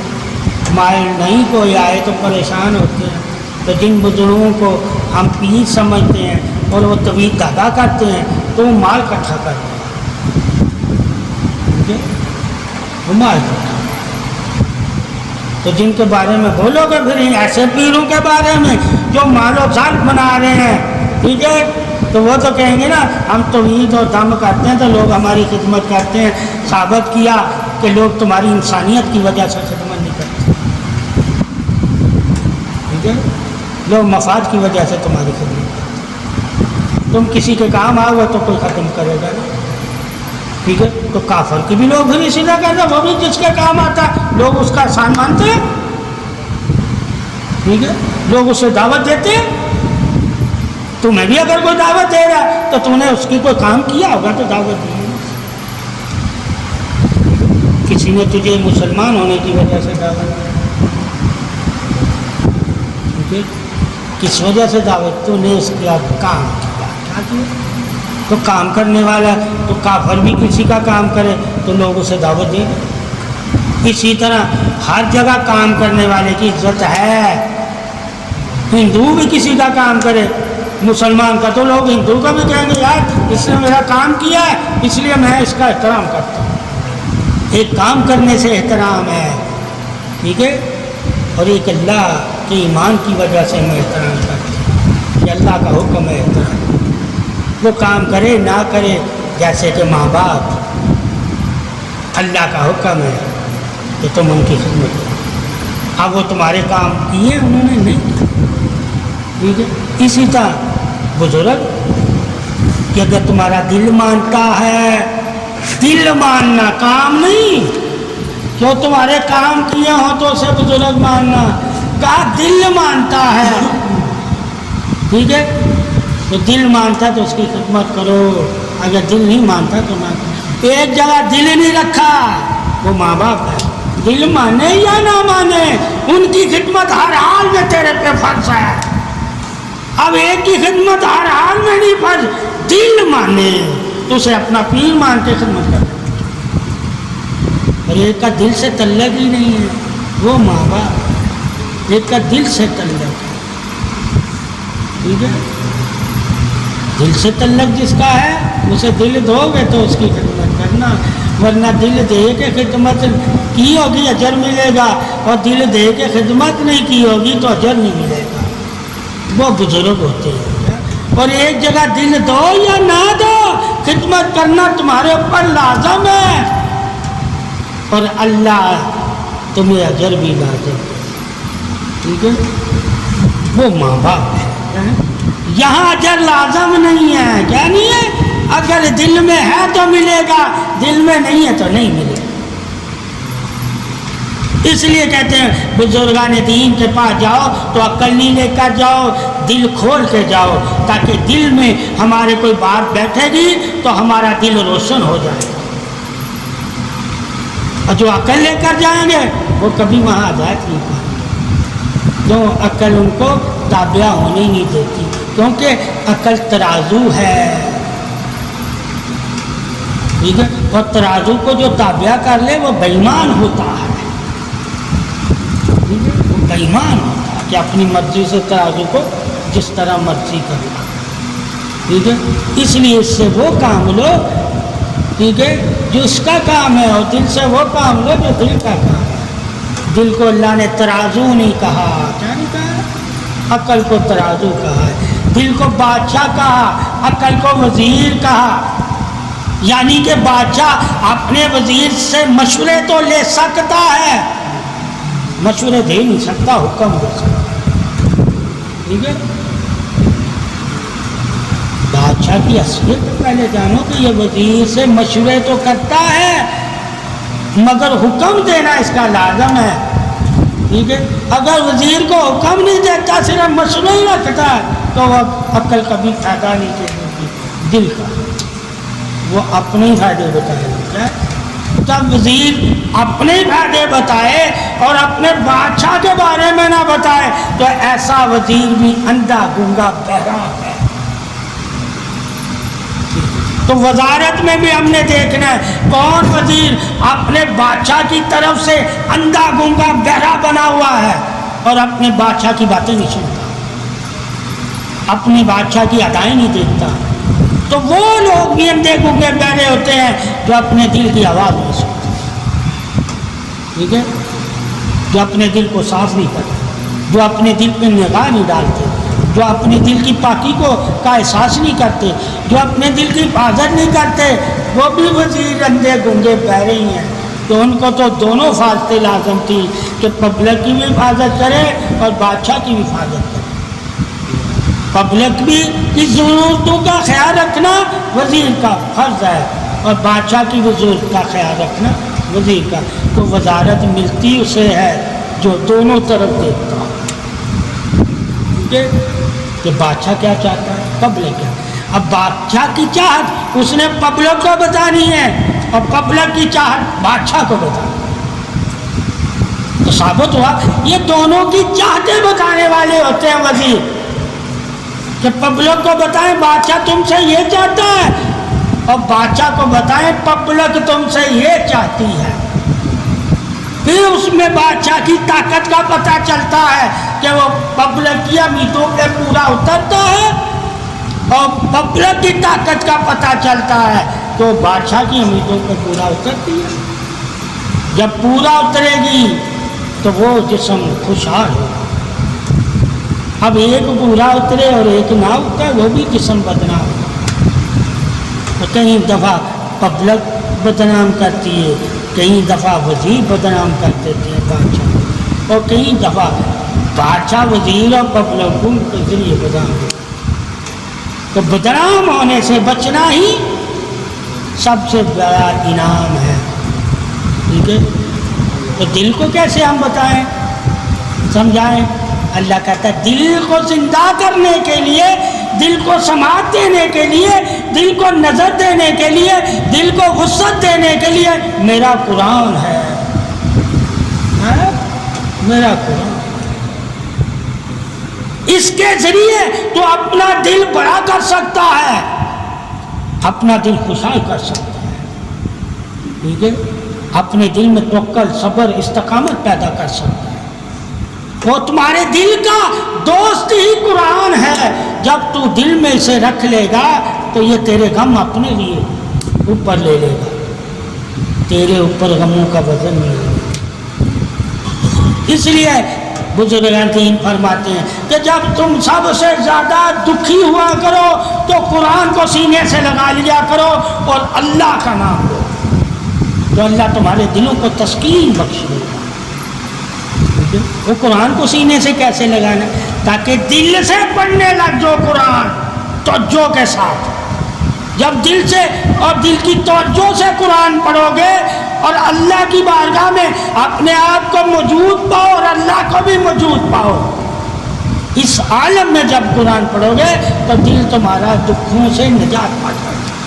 Speaker 1: مال نہیں کوئی آئے تو پریشان ہوتے ہیں۔ تو جن بزرگوں کو ہم پیر سمجھتے ہیں اور وہ طویل ادا کرتے ہیں تو وہ مال اکٹھا کرتے ہیں، وہ مال اکٹھا۔ تو جن کے بارے میں بولو گے پھر ایسے پیروں کے بارے میں جو مال و زال بنا رہے ہیں، ٹھیک ہے، تو وہ تو کہیں گے نا ہم توحید اور دم کرتے ہیں تو لوگ ہماری خدمت کرتے ہیں۔ ثابت کیا کہ لوگ تمہاری انسانیت کی وجہ سے خدمت نہیں کرتے، ٹھیک ہے، لوگ مفاد کی وجہ سے تمہاری خدمت کرتے۔ تم کسی کے کام آؤ گے تو کوئی ختم کرے گا نا، ٹھیک ہے۔ تو کافر کی بھی لوگ بھی اسی طرح کہتے ہیں، وہ بھی جس کے کام آتا ہے لوگ اس کا احسان مانتے ہیں، ٹھیک ہے، لوگ اسے دعوت دیتے ہیں۔ تمہیں بھی اگر کوئی دعوت دے رہا ہے تو تم نے اس کی کوئی کام کیا ہوگا تو دعوت دی، کسی نے تجھے مسلمان ہونے کی وجہ سے دعوت دی، ٹھیک ہے، کس وجہ سے دعوت؟ تو نے اس کا کام کیا کیا؟ تو کام کرنے والا تو کافر بھی کسی کا کام کرے تو لوگ اسے دعوت دیں۔ اسی طرح ہر جگہ کام کرنے والے کی عزت ہے۔ ہندو بھی کسی کا کام کرے، مسلمان کا، تو لوگ ہندو کا بھی کہیں گے یار اس نے میرا کام کیا ہے اس لیے میں اس کا احترام کرتا ہوں۔ ایک کام کرنے سے احترام ہے، ٹھیک ہے، اور ایک اللہ کے ایمان کی وجہ سے میں احترام کرتا ہوں۔ یہ اللہ کا حکم ہے احترام، وہ کام کرے نہ کرے، جیسے کہ ماں باپ، اللہ کا حکم ہے کہ تم ان کی خدمت کرو۔ اب وہ تمہارے کام کیے انہوں نے نہیں، ٹھیک ہے۔ اسی طرح بزرگ کہ اگر تمہارا دل مانتا ہے، دل ماننا کام نہیں، جو تمہارے کام کیے ہوں تو اسے بزرگ ماننا، کہا دل مانتا ہے، ٹھیک ہے، تو دل مانتا تو اس کی خدمت کرو، اگر دل نہیں مانتا تو نہ کرو۔ ایک جگہ دل نہیں رکھا، وہ ماں باپ ہے، دل مانے یا نہ مانے ان کی خدمت ہر حال میں تیرے پہ فرض ہے۔ اب ایک کی خدمت ہر حال میں نہیں فرض، دل مانے تو اسے اپنا پیر مان کے خدمت کر، اور ایک کا دل سے تعلق ہی نہیں ہے، وہ ماں باپ، ایک کا دل سے تعلق ہے، ٹھیک ہے، دل سے تعلق جس کا ہے اسے دل دو گے تو اس کی خدمت کرنا، ورنہ دل دے کے خدمت کی ہوگی اجر ملے گا، اور دل دے کے خدمت نہیں کی ہوگی تو اجر نہیں ملے گا، وہ بزرگ ہوتے ہیں۔ اور ایک جگہ دل دو یا نہ دو، خدمت کرنا تمہارے اوپر لازم ہے، اور اللہ تمہیں اجر بھی لازم ہے، ٹھیک ہے، وہ ماں باپ ہے۔ یہاں اجر لازم نہیں ہے، کیا نہیں ہے؟ اگر دل میں ہے تو ملے گا، دل میں نہیں ہے تو نہیں ملے گا۔ اس لیے کہتے ہیں بزرگان دین کے پاس جاؤ تو عقل نہیں لے کر جاؤ، دل کھول کے جاؤ، تاکہ دل میں ہمارے کوئی بات بیٹھے گی تو ہمارا دل روشن ہو جائے گا، اور جو عقل لے کر جائیں گے وہ کبھی وہاں ہدایت نہیں پائیں گے، جو عقل ان کو تابع ہونے نہیں دیتی، کیونکہ عقل ترازو ہے، ٹھیک ہے، اور ترازو کو جو تابع کر لے وہ بے ایمان ہوتا ہے، ٹھیک ہے، وہ بے ایمان ہوتا ہے کہ اپنی مرضی سے ترازو کو جس طرح مرضی کر لے، ٹھیک ہے، اس لیے اس سے وہ کام لو، ٹھیک ہے، جو اس کا کام ہے، اور دل سے وہ کام لو جو دل کا کام ہے۔ دل کو اللہ نے ترازو نہیں کہا، کیا نہیں کہا؟ عقل کو ترازو کہا ہے، دل کو بادشاہ کہا، عقل کو وزیر کہا، یعنی کہ بادشاہ اپنے وزیر سے مشورے تو لے سکتا ہے، مشورے دے نہیں سکتا، حکم دے سکتا، ٹھیک ہے، بادشاہ کی اصلیت تو پہلے جانو کہ یہ وزیر سے مشورے تو کرتا ہے مگر حکم دینا اس کا لازم ہے، ٹھیک ہے، اگر وزیر کو حکم نہیں دیتا صرف مشورہ ہی رکھتا تو وہ عقل کبھی فائدہ نہیں دے گی، دل کا وہ اپنے ہی فائدے بتائے گا، جب وزیر اپنے فائدے بتائے اور اپنے بادشاہ کے بارے میں نہ بتائے تو ایسا وزیر بھی اندھا گنگا بہرا ہے۔ تو وزارت میں بھی ہم نے دیکھنا ہے کون وزیر اپنے بادشاہ کی طرف سے اندھا گنگا بہرا بنا ہوا ہے اور اپنے بادشاہ کی باتیں نہیں سنتا، اپنی بادشاہ کی ادائیں نہیں دیکھتا، تو وہ لوگ بھی اندھے گنگے بہرے ہوتے ہیں جو اپنے دل کی آواز نہیں سنتے، ٹھیک ہے، جو اپنے دل کو صاف نہیں کرتے، جو اپنے دل پہ نگاہ نہیں ڈالتے، جو اپنے دل کی پاکی کا احساس نہیں کرتے، جو اپنے دل کی حفاظت نہیں کرتے، وہ بھی وزیر اندھے گنگے بہرے ہی ہیں۔ تو ان کو تو دونوں حفاظتیں لازم تھی کہ پبلک کی بھی حفاظت کرے اور بادشاہ کی بھی حفاظت کرے، پبلک بھی کی ضرورتوں کا خیال رکھنا وزیر کا فرض ہے اور بادشاہ کی بھی ضرورت کا خیال رکھنا وزیر کا، تو وزارت ملتی اسے ہے جو دونوں طرف دیکھتا ہو کہ بادشاہ کیا چاہتا ہے، پبلک کیا، اب بادشاہ کی چاہت اس نے پبلک کو بتانی ہے اور پبلک کی چاہت بادشاہ کو بتانی ہے، تو ثابت ہوا یہ دونوں کی چاہتیں بتانے والے ہوتے ہیں وزیر، کہ پبلک کو بتائیں بادشاہ تم سے یہ چاہتا ہے اور بادشاہ کو بتائیں پبلک تم سے یہ چاہتی ہے، پھر اس میں بادشاہ کی طاقت کا پتہ چلتا ہے کہ وہ پبلک کی امیدوں پہ پورا اترتا ہے، اور پبلک کی طاقت کا پتہ چلتا ہے تو بادشاہ کی امیدوں پہ پورا اترتی ہے، جب پورا اترے گی تو وہ جسم خوشحال ہوگا، اب ایک پورا اترے اور ایک نہ اترے وہ بھی جسم بدنام ہوگا، کئی دفعہ پبلک بدنام کرتی ہے، کئی دفعہ وزیر بدنام کر دیتے ہیں بادشاہ، اور کئی دفعہ بادشاہ وزیر اور پبلک کے ذریعے بدنام ہوتا ہے، تو بدنام ہونے سے بچنا ہی سب سے بڑا انعام ہے، ٹھیک ہے، تو دل کو کیسے ہم بتائیں سمجھائیں، اللہ کہتا ہے دل کو زندہ کرنے کے لیے، دل کو سماعت دینے کے لیے، دل کو نظر دینے کے لیے، دل کو وسعت دینے کے لیے میرا قرآن ہے، میرا قرآن۔ اس کے ذریعے تو اپنا دل بڑا کر سکتا ہے، اپنا دل خوشحال کر سکتا ہے، ٹھیک ہے، اپنے دل میں توکل، صبر، استقامت پیدا کر سکتا ہے۔ وہ تمہارے دل کا دوست ہی قرآن ہے۔ جب تو دل میں اسے رکھ لے گا تو یہ تیرے غم اپنے لیے اوپر لے لے گا، تیرے اوپر غموں کا وزن نہیں ہوگا۔ اس لیے بزرگان دین فرماتے ہیں کہ جب تم سب سے زیادہ دکھی ہوا کرو تو قرآن کو سینے سے لگا لیا کرو اور اللہ کا نام لو، تو اللہ تمہارے دلوں کو تسکین بخش دے گا۔ وہ قرآن کو سینے سے کیسے لگانا؟ تاکہ دل سے پڑھنے لگ جو قرآن توجہ کے ساتھ۔ جب دل سے اور دل کی توجہ سے قرآن پڑھو گے اور اللہ کی بارگاہ میں اپنے آپ کو موجود پاؤ اور اللہ کو بھی موجود پاؤ، اس عالم میں جب قرآن پڑھو گے تو دل تمہارا دکھوں سے نجات پا جائے گا۔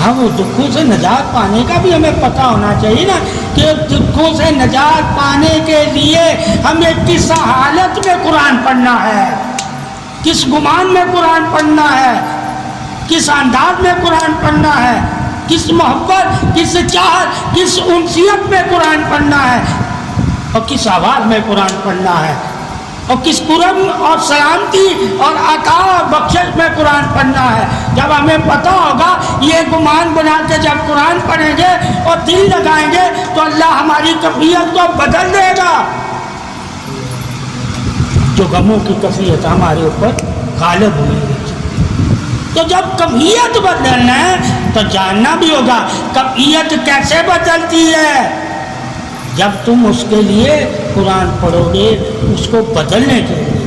Speaker 1: ہاں، وہ دکھوں سے نجات پانے کا بھی ہمیں پتہ ہونا چاہیے نا کہ دکھوں سے نجات پانے کے لیے ہمیں کس حالت میں قرآن پڑھنا ہے، کس گمان میں قرآن پڑھنا ہے، کس انداز میں قرآن پڑھنا ہے، کس محبت، کس چاہت، کس انسیت میں قرآن پڑھنا ہے، اور کس آواز میں قرآن پڑھنا ہے، اور کس قرب اور سلامتی اور عطا اور بخشش میں قرآن پڑھنا ہے۔ جب ہمیں پتہ ہوگا، یہ گمان بنا کے جب قرآن پڑھیں گے اور دل لگائیں گے تو اللہ ہماری کیفیت کو بدل دے گا۔ جو غموں کی کیفیت ہمارے اوپر غالب ہوئی ہے، تو جب کیفیت بدلنا ہے تو جاننا بھی ہوگا کیفیت کیسے بدلتی ہے۔ جب تم اس کے لیے قرآن پڑھو گے اس کو بدلنے کے لیے،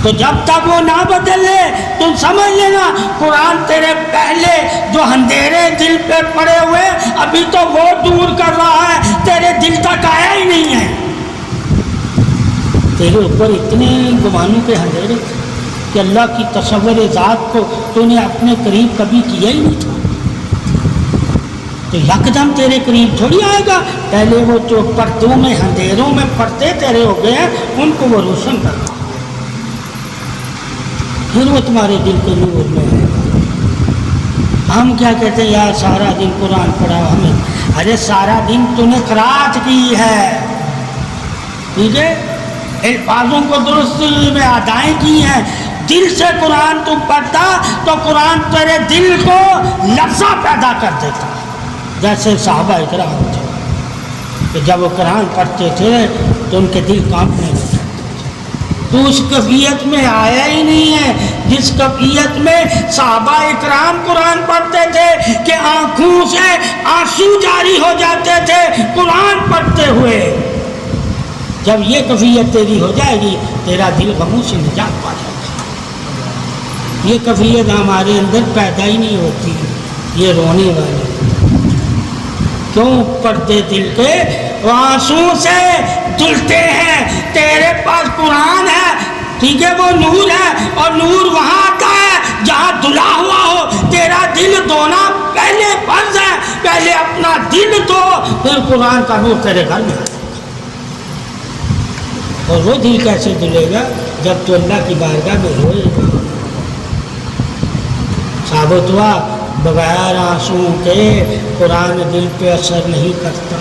Speaker 1: تو جب تک وہ نہ بدلے تم سمجھ لینا قرآن تیرے پہلے جو اندھیرے دل پہ پڑے ہوئے ابھی تو وہ دور کر رہا ہے، تیرے دل تک آیا ہی نہیں ہے۔ تیرے اوپر اتنے گمانوں کے اندھیرے تھے کہ اللہ کی تصور ذات کو تو نے اپنے قریب کبھی کیا ہی نہیں تھا، تو یکدم تیرے قریب تھوڑی آئے گا۔ پہلے وہ جو پردوں میں اندھیروں میں پردے تیرے ہو گئے ہیں ان کو وہ روشن کر رہا، پھر وہ تمہارے دل کے نور میں ہے۔ ہم کیا کہتے ہیں، یار سارا دن قرآن پڑھا ہمیں، ارے سارا دن تو نے قرات کی ہے، ٹھیک ہے، الفاظوں کو درست میں ادائیں کی ہیں، دل سے قرآن تو پڑھتا تو قرآن تیرے دل کو لفظہ پیدا کر دیتا، جیسے صحابہ اکرام تھے کہ جب وہ قرآن پڑھتے تھے تو ان کے دل کانپنے لگتے تھے۔ تو اس کیفیت میں آیا ہی نہیں ہے جس کیفیت میں صحابہ اکرام قرآن پڑھتے تھے کہ آنکھوں سے آنسو جاری ہو جاتے تھے قرآن پڑھتے ہوئے۔ جب یہ کیفیت تیری ہو جائے گی تیرا دل غموں سے نجات پا جائے گا۔ یہ کیفیت ہمارے اندر پیدا ہی نہیں ہوتی، یہ رونے والی کیوں؟ پردے دل کے آنسو سے دھلتے ہیں۔ تیرے پاس قرآن ہے، ٹھیک ہے، وہ نور ہے، اور نور وہاں آتا ہے جہاں دھلا ہوا ہو۔ تیرا دل دھونا پہلے فرض ہے، پہلے اپنا دل دھو پھر قرآن کا نور تیرے گھر میں آئے۔ اور وہ دل کیسے دھلے گا؟ جب تو اللہ کی بارگاہ میں روئے گا۔ ثابت ہوا بغیر آنسو کے قرآن دل پہ اثر نہیں کرتا،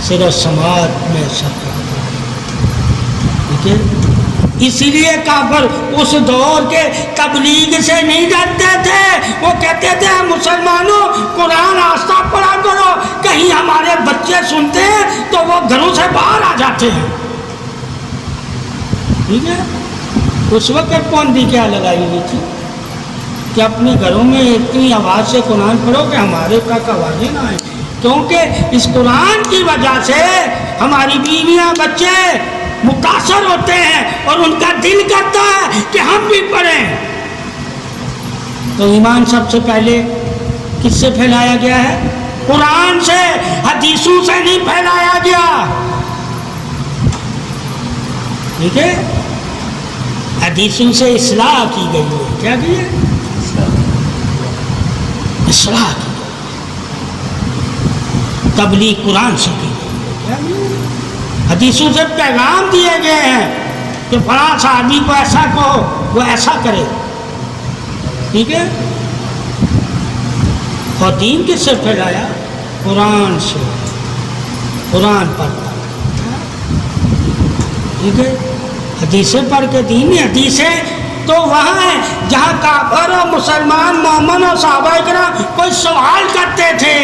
Speaker 1: صرف سماعت میں اثر کرتا ہے، ٹھیک ہے۔ اسی لیے کافر اس دور کے تبلیغ سے نہیں ڈرتے تھے، وہ کہتے تھے مسلمانوں قرآن آستہ پڑھا کرو، کہیں ہمارے بچے سنتے ہیں تو وہ گھروں سے باہر آ جاتے ہیں، ٹھیک ہے۔ اس وقت پابندی کیا لگائی ہوئی تھی کہ اپنے گھروں میں اتنی آواز سے قرآن پڑھو کہ ہمارے تک آوازیں نہ آئیں، کیونکہ اس قرآن کی وجہ سے ہماری بیویاں بچے متاثر ہوتے ہیں اور ان کا دل کرتا ہے کہ ہم بھی پڑھیں۔ تو ایمان سب سے پہلے کس سے پھیلایا گیا ہے؟ قرآن سے، حدیثوں سے نہیں پھیلایا گیا۔ ٹھیک ہے، حدیثوں سے اصلاح کی گئی ہے. کیا کی ہے؟ اصلاح کی گئی. تبلیغ قرآن سے کی گئی ہے. حدیثوں سے پیغام دیے گئے ہیں کہ فلاں صحابی کو ایسا کہو، وہ ایسا کرے. ٹھیک ہے. اور دین کس سے پھیلایا؟ قرآن سے. قرآن پڑھتا. ٹھیک ہے. حدیثیں پڑھ کے دین نہیں. حدیثیں تو وہاں ہیں جہاں کافر اور مسلمان، مومن اور صحابہ کرام کوئی سوال کرتے تھے،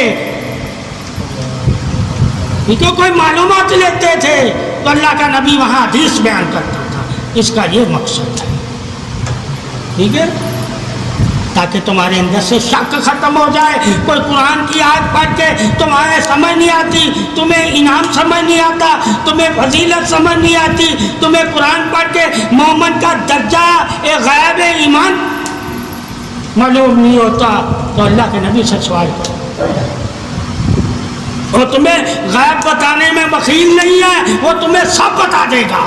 Speaker 1: کیونکہ کوئی معلومات لیتے تھے تو اللہ کا نبی وہاں حدیث بیان کرتا تھا. اس کا یہ مقصد ہے. ٹھیک ہے. تاکہ تمہارے اندر سے شک ختم ہو جائے. کوئی قرآن کی آیت پڑھ کے تمہارے سمجھ نہیں آتی، تمہیں انعام سمجھ نہیں آتا، تمہیں فضیلت سمجھ نہیں آتی، تمہیں قرآن پڑھ کے مومن کا درجہ ایک غیب ایمان معلوم نہیں ہوتا، تو اللہ کے نبی سے سوال کرو. وہ تمہیں غیب بتانے میں بخیل نہیں ہے، وہ تمہیں سب بتا دے گا.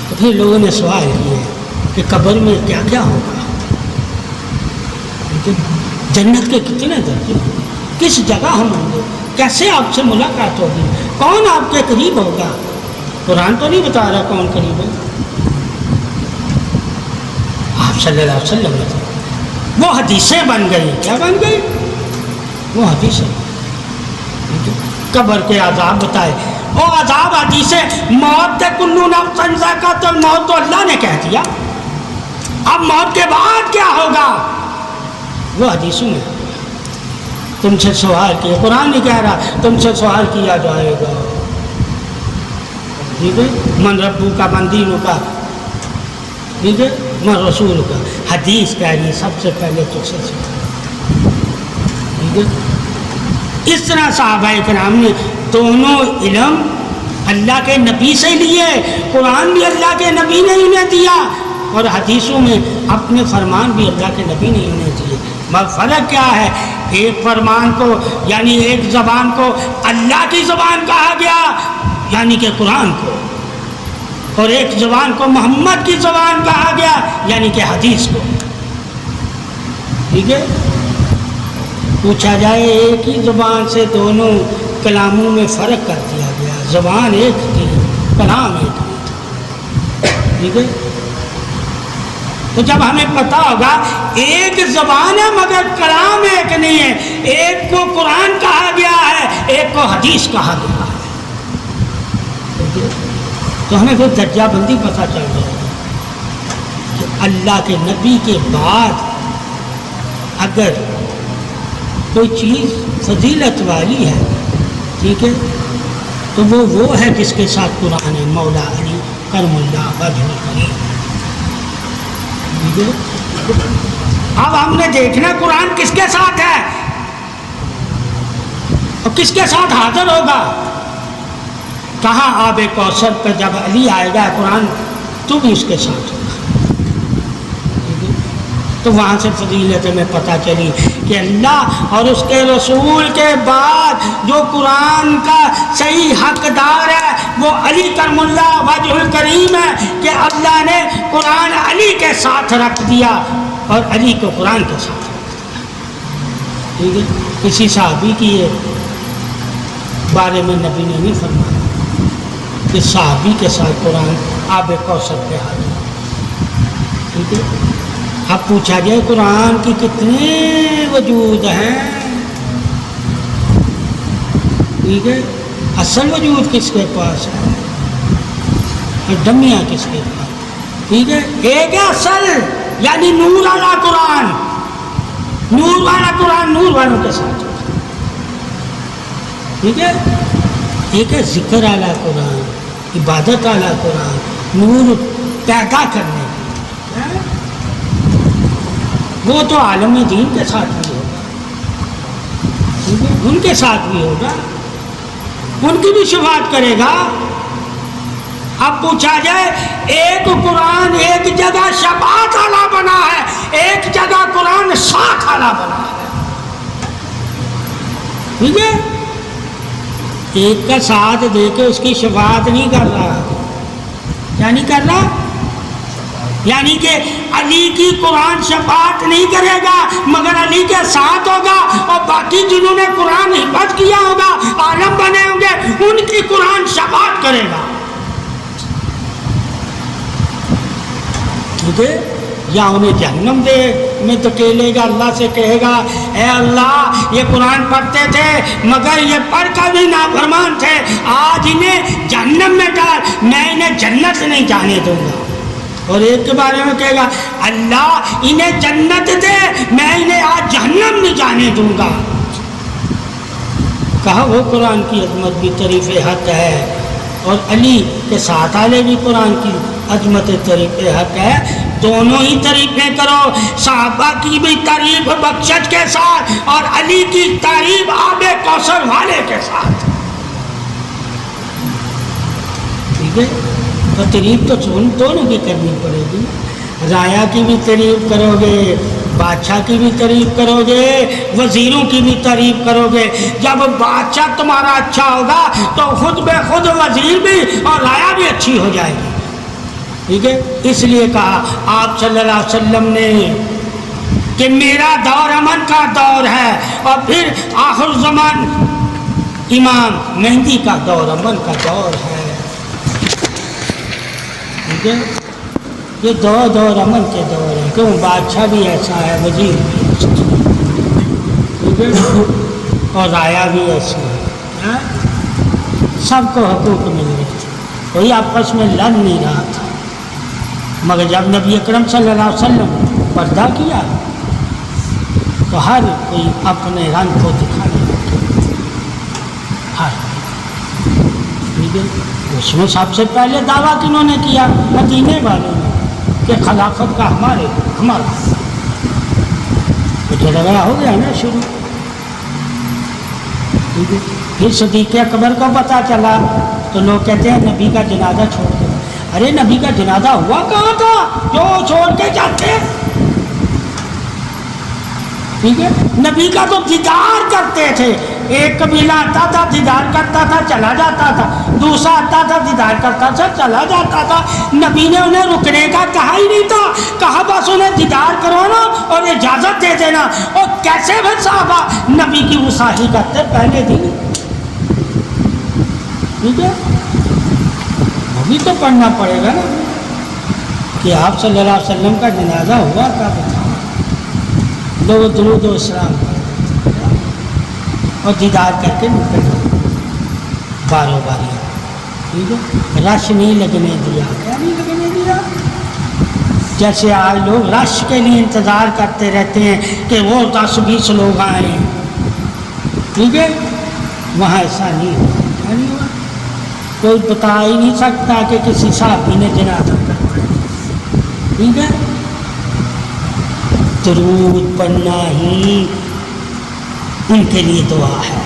Speaker 1: تو پھر لوگوں نے سوال کیے کہ قبر میں کیا کیا ہوگا، جنت کے کتنے درجے، کس جگہ ہم ہوں گے، کیسے آپ سے ملاقات ہوگی، کون آپ کے قریب ہوگا. قرآن تو نہیں بتا رہا کون قریب ہے. آپ صلی اللہ علیہ وسلم نے وہ حدیثیں بن گئی. کیا بن گئی؟ وہ حدیثیں. قبر کے عذاب بتائے. وہ عذاب حدیثیں. موت کے کلو نفس ذائقۃ الموت تو اللہ نے کہہ دیا. اب موت کے بعد کیا ہوگا وہ حدیثوں میں. تم سے سوال کیا، قرآن نہیں کہہ رہا، تم سے سوال کیا جائے گا. ٹھیک ہے. من ربو کا، من دینوں کا، ٹھیک ہے، من رسول کا. حدیث کہہ رہی سب سے پہلے تو سے. ٹھیک ہے. اس طرح صحابہ کرام نے دونوں علم اللہ کے نبی سے لیے. قرآن بھی اللہ کے نبی نے انہیں دیا اور حدیثوں میں اپنے فرمان بھی اللہ کے نبی نے انہیں دیے. مگر فرق کیا ہے؟ ایک فرمان کو یعنی ایک زبان کو اللہ کی زبان کہا گیا یعنی کہ قرآن کو، اور ایک زبان کو محمد کی زبان کہا گیا یعنی کہ حدیث کو. ٹھیک ہے. پوچھا جائے ایک ہی زبان سے دونوں کلاموں میں فرق کر دیا گیا. زبان ایک تھی، کلام ایک تھی. ٹھیک ہے. تو جب ہمیں پتہ ہوگا ایک زبان ہے مگر کلام ایک نہیں ہے، ایک کو قرآن کہا گیا ہے، ایک کو حدیث کہا گیا ہے، تو ہمیں پھر درجہ بندی پتہ چل جائے گی کہ اللہ کے نبی کے بعد اگر کوئی چیز فضیلت والی ہے، ٹھیک ہے، تو وہ ہے جس کے ساتھ قرآن ہے. مولا علی کرم اللہ وجہ الکریم. اب ہم نے دیکھنا قرآن کس کے ساتھ ہے اور کس کے ساتھ حاضر ہوگا. کہاں آب کوثر پہ جب علی آئے گا قرآن تو بھی اس کے ساتھ ہوگا. تو وہاں سے فضیلت میں پتہ چلی کہ اللہ اور اس کے رسول کے بعد جو قرآن کا صحیح حقدار ہے وہ علی کرم اللہ وجہ الکریم ہے کہ اللہ نے قرآن علی کے ساتھ رکھ دیا اور علی کو قرآن کے ساتھ رکھ دیا. ٹھیک ہے. کسی صحابی کی بارے میں نبی نے نہیں فرمایا کہ صحابی کے ساتھ قرآن آب کوثر پہ حاضر. ٹھیک ہے. اب پوچھا جائے قرآن کی کتنے وجود ہیں. ٹھیک ہے. اصل وجود کس کے پاس ہے اور ڈمیاں کس کے پاس. ٹھیک ہے. ایک ہے اصل یعنی نور والا قرآن. نور والا قرآن نور والوں کے ساتھ. ٹھیک ہے. ایک ہے ذکر والا قرآن، عبادت والا قرآن، نور پیدا کرنے کی. وہ تو عالم دین کے ساتھ بھی ہوگا، ان کے ساتھ بھی ہوگا، ان کی بھی شفاعت کرے گا. اب پوچھا جائے ایک قرآن ایک جگہ شفاعت والا بنا ہے، ایک جگہ قرآن ساتھ والا بنا ہے. ٹھیک ہے. ایک کا ساتھ دے کے اس کی شفاعت نہیں کر رہا، کیا نہیں کر رہا؟ یعنی کہ علی کی قرآن شفاعت نہیں کرے گا مگر علی کے ساتھ ہوگا، اور باقی جنہوں نے قرآن حفظ کیا ہوگا، عالم بنے ہوں گے، ان کی قرآن شفاعت کرے گا. ٹھیک ہے؟ یا انہیں جہنم دے میں دھکیلے گا، اللہ سے کہے گا اے اللہ یہ قرآن پڑھتے تھے مگر یہ پڑھ کر بھی نافرمان تھے، آج انہیں جہنم میں ڈال، میں انہیں جنت نہیں جانے دوں گا. اور ایک کے بارے میں کہے گا اللہ انہیں جنت دے، میں انہیں آج جہنم نہیں جانے دوں گا. کہا وہ قرآن کی عظمت بھی تعریف حق ہے، اور علی کے ساتھ والے بھی قرآن کی عظمت تعریف حق ہے. دونوں ہی تعریفیں کرو، صحابہ کی بھی تعریف بخشش کے ساتھ اور علی کی تعریف آب کوثر والے کے ساتھ. ٹھیک ہے؟ تو تعریف تو دونوں کی کرنی پڑے گی. رایا کی بھی تعریف کرو گے، بادشاہ کی بھی تعریف کرو گے، وزیروں کی بھی تعریف کرو گے. جب بادشاہ تمہارا اچھا ہوگا تو خود بے خود وزیر بھی اور رایا بھی اچھی ہو جائے گی. ٹھیک ہے؟ اس لیے کہا آپ صلی اللہ علیہ وسلم نے کہ میرا دور امن کا دور ہے، اور پھر آخر زمان امام مہدی کا دور امن کا دور ہے. ٹھیک ہے؟ یہ دور امن کے دور ہے. کیوں؟ بادشاہ بھی ایسا ہے، وزیر بھی ایسا ہے، ٹھیک ہے؟ اور رایا بھی ایسی ہے. سب کو حقوق مل رہے تھے، کوئی آپس میں لڑ نہیں رہا تھا. مگر جب نبی اکرم صلی اللہ علیہ وسلم پردہ کیا تو ہر کوئی اپنے رنگ کو دکھانے لگا. ہر ٹھیک ہے؟ اس میں سب سے پہلے دعویٰ کنہوں نے کیا؟ مدینے والوں نے، کہ خلافت کا ہمارا تو جھگڑا ہو گیا نا شروع. ٹھیک ہے؟ پھر صدیق اکبر کو پتہ چلا تو لوگ کہتے ہیں نبی کا جنازہ چھوڑ دو. ارے نبی کا جنازہ ہوا کہاں تھا جو چھوڑ کے جاتے؟ ٹھیک ہے؟ نبی کا تو دیدار کرتے تھے. ایک قبیلہ آتا تھا دیدار کرتا تھا چلا جاتا تھا، دوسرا آتا تھا دیدار کرتا تھا چلا جاتا تھا. نبی نے انہیں رکنے کا کہا ہی نہیں تھا، کہا بس انہیں دیدار کرو نا اور اجازت دے دینا. اور کیسے بھی صحابہ نبی کی وصاحی کرتے پہلے دن. ٹھیک ہے؟ وہ بھی تو پڑھنا پڑے گا نا کہ آپ صلی اللہ علیہ وسلم کا جنازہ ہوا کب تھا. لوگ درود و اسلام اور دیدار کر کے نکل جائے باروں باری. ٹھیک ہے؟ رش نہیں لگنے دیا. کیا نہیں لگنے دیا؟ جیسے آج لوگ رش کے لیے انتظار کرتے رہتے ہیں کہ وہ 10-20 لوگ آئیں. ٹھیک ہے؟ وہاں ایسا نہیں ہوا. کیا نہیں ہوا؟ کوئی بتا ہی نہیں سکتا کہ کسی صحابی نے جنازہ کروایا. ٹھیک ہے؟ درود پڑھنا ہی ان کے لیے دعا ہے.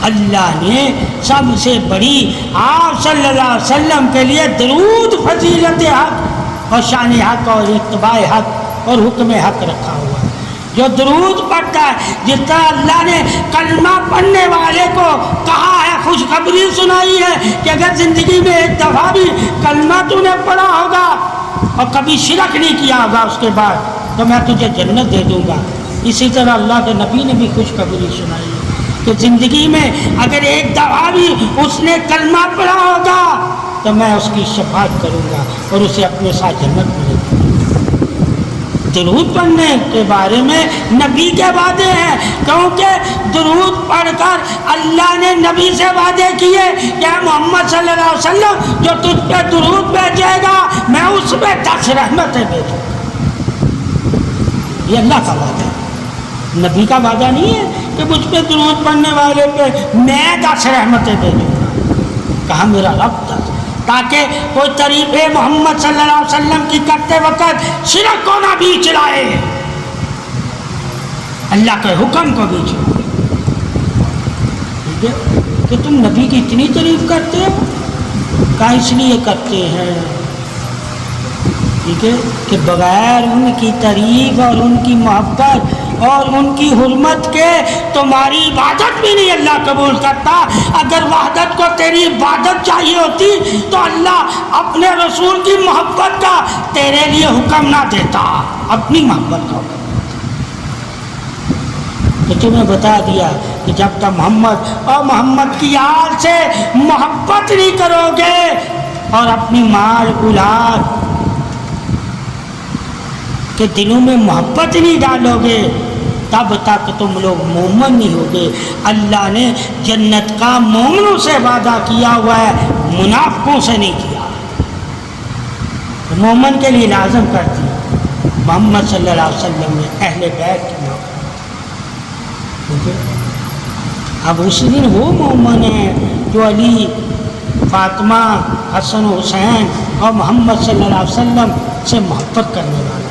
Speaker 1: اللہ نے سب سے بڑی آپ صلی اللہ علیہ وسلم کے لیے درود فضیلت حق اور شان حق اور اتباع حق اور حکم حق رکھا ہوا ہے. جو درود پڑھتا ہے، جس طرح اللہ نے کلمہ پڑھنے والے کو کہا ہے، خوشخبری سنائی ہے کہ اگر زندگی میں ایک دفعہ بھی کلمہ تو نے پڑھا ہوگا اور کبھی شرک نہیں کیا ہوگا اس کے بعد تو میں تجھے جنت دے دوں گا. اسی طرح اللہ کے نبی نے بھی خوشخبری سنائی ہے کہ زندگی میں اگر ایک دفعہ بھی اس نے کلمہ پڑھا ہوگا تو میں اس کی شفاعت کروں گا اور اسے اپنے ساتھ جنت ملے گی. درود پڑھنے کے بارے میں نبی کے وعدے ہیں، کیونکہ درود پڑھ کر اللہ نے نبی سے وعدے کیے کہ محمد صلی اللہ علیہ وسلم جو تجھ پہ درود بھیجے گا میں اس پہ 10 رحمتیں بھیجوں گا. یہ اللہ کا وعدہ ہے، نبی کا وعدہ نہیں ہے کہ مجھ پہ درود پڑھنے والے پہ میں 10 رحمتیں بھیجوں گا. کہا میرا رب 10، تاکہ کوئی تعریف محمد صلی اللہ علیہ وسلم کی کرتے وقت شرک کو نہ بیچ لائے، اللہ کے حکم کو بیچ لائے. ٹھیک ہے؟ کہ تم نبی کی اتنی تعریف کرتے ہو، کہا اس لیے کرتے ہیں ٹھیک ہے کہ بغیر ان کی تعریف اور ان کی محبت اور ان کی حرمت کے تمہاری عبادت بھی نہیں اللہ قبول کرتا۔ اگر وحدت کو تیری عبادت چاہیے ہوتی تو اللہ اپنے رسول کی محبت کا تیرے لیے حکم نہ دیتا، اپنی محبت کا حکم۔ تو تمہیں بتا دیا کہ جب تک محمد اور محمد کی آل سے محبت نہیں کرو گے اور اپنی مال اولاد کے دلوں میں محبت نہیں ڈالو گے تب تک تم لوگ مومن نہیں ہوگے۔ اللہ نے جنت کا مومنوں سے وعدہ کیا ہوا ہے، منافقوں سے نہیں کیا۔ مومن کے لیے لازم کرتی محمد صلی اللہ علیہ وسلم نے اہل بیت کی محبت۔ اب اسی دن وہ مومن ہیں جو علی، فاطمہ، حسن و حسین اور محمد صلی اللہ علیہ وسلم سے محبت کرنے والا۔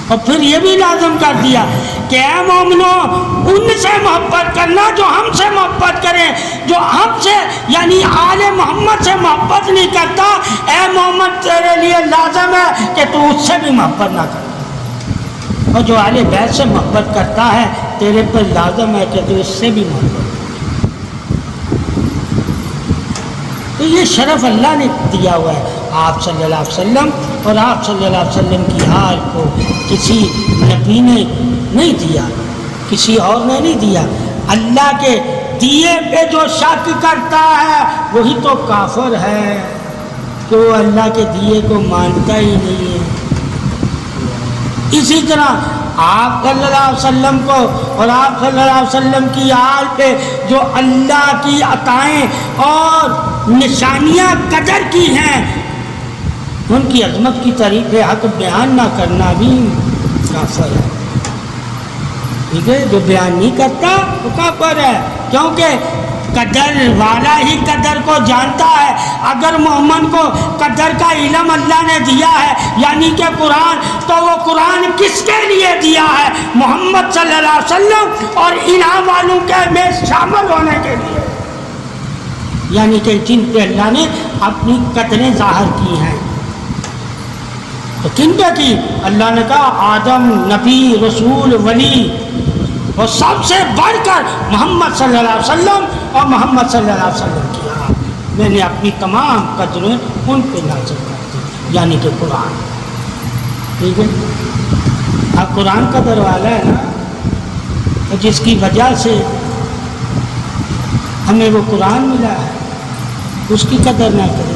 Speaker 1: اور پھر یہ بھی لازم کر دیا کہ اے مومنو ان سے محبت کرنا جو ہم سے محبت کریں، جو ہم سے یعنی آل محمد سے محبت نہیں کرتا، اے مومن تیرے لیے لازم ہے کہ تو اس سے بھی محبت نہ کر، اور جو آل بیت سے محبت کرتا ہے تیرے پر لازم ہے کہ تو اس سے بھی محبت کر۔ تو یہ شرف اللہ نے دیا ہوا ہے آپ صلی اللہ علیہ وسلم، اور آپ صلی اللہ علیہ وسلم کی حال کو کسی نبی نے نہیں دیا، کسی اور نے نہیں دیا۔ اللہ کے دیے پہ جو شک کرتا ہے وہی تو کافر ہے کہ وہ اللہ کے دیے کو مانتا ہی نہیں ہے۔ اسی طرح آپ صلی اللہ علیہ وسلم کو اور آپ صلی اللہ علیہ وسلم کی آل پہ جو اللہ کی عطائیں اور نشانیاں قدر کی ہیں ان کی عظمت کی تعریف حق بیان نہ کرنا بھی کافر ہے۔ ٹھیک ہے، جو بیان نہیں کرتا وہ کافر ہے، کیونکہ قدر والا ہی قدر کو جانتا ہے۔ اگر مومن کو قدر کا علم اللہ نے دیا ہے یعنی کہ قرآن، تو وہ قرآن کس کے لیے دیا ہے؟ محمد صلی اللہ علیہ وسلم اور انعام والوں کے میں شامل ہونے کے لیے، یعنی کہ جن پہ اللہ نے اپنی قدریں ظاہر کی ہیں۔ تو کن پہ کی؟ اللہ نے کہا آدم نبی رسول ولی، اور سب سے بڑھ کر محمد صلی اللہ علیہ وسلم اور محمد صلی اللہ علیہ وسلم کیا، میں نے اپنی تمام قدریں ان پہ نازل کر دی، یعنی کہ قرآن۔ ٹھیک ہے، اب قرآن کا دروازہ ہے نا، جس کی وجہ سے ہمیں وہ قرآن ملا ہے، اس کی قدر نہ کرے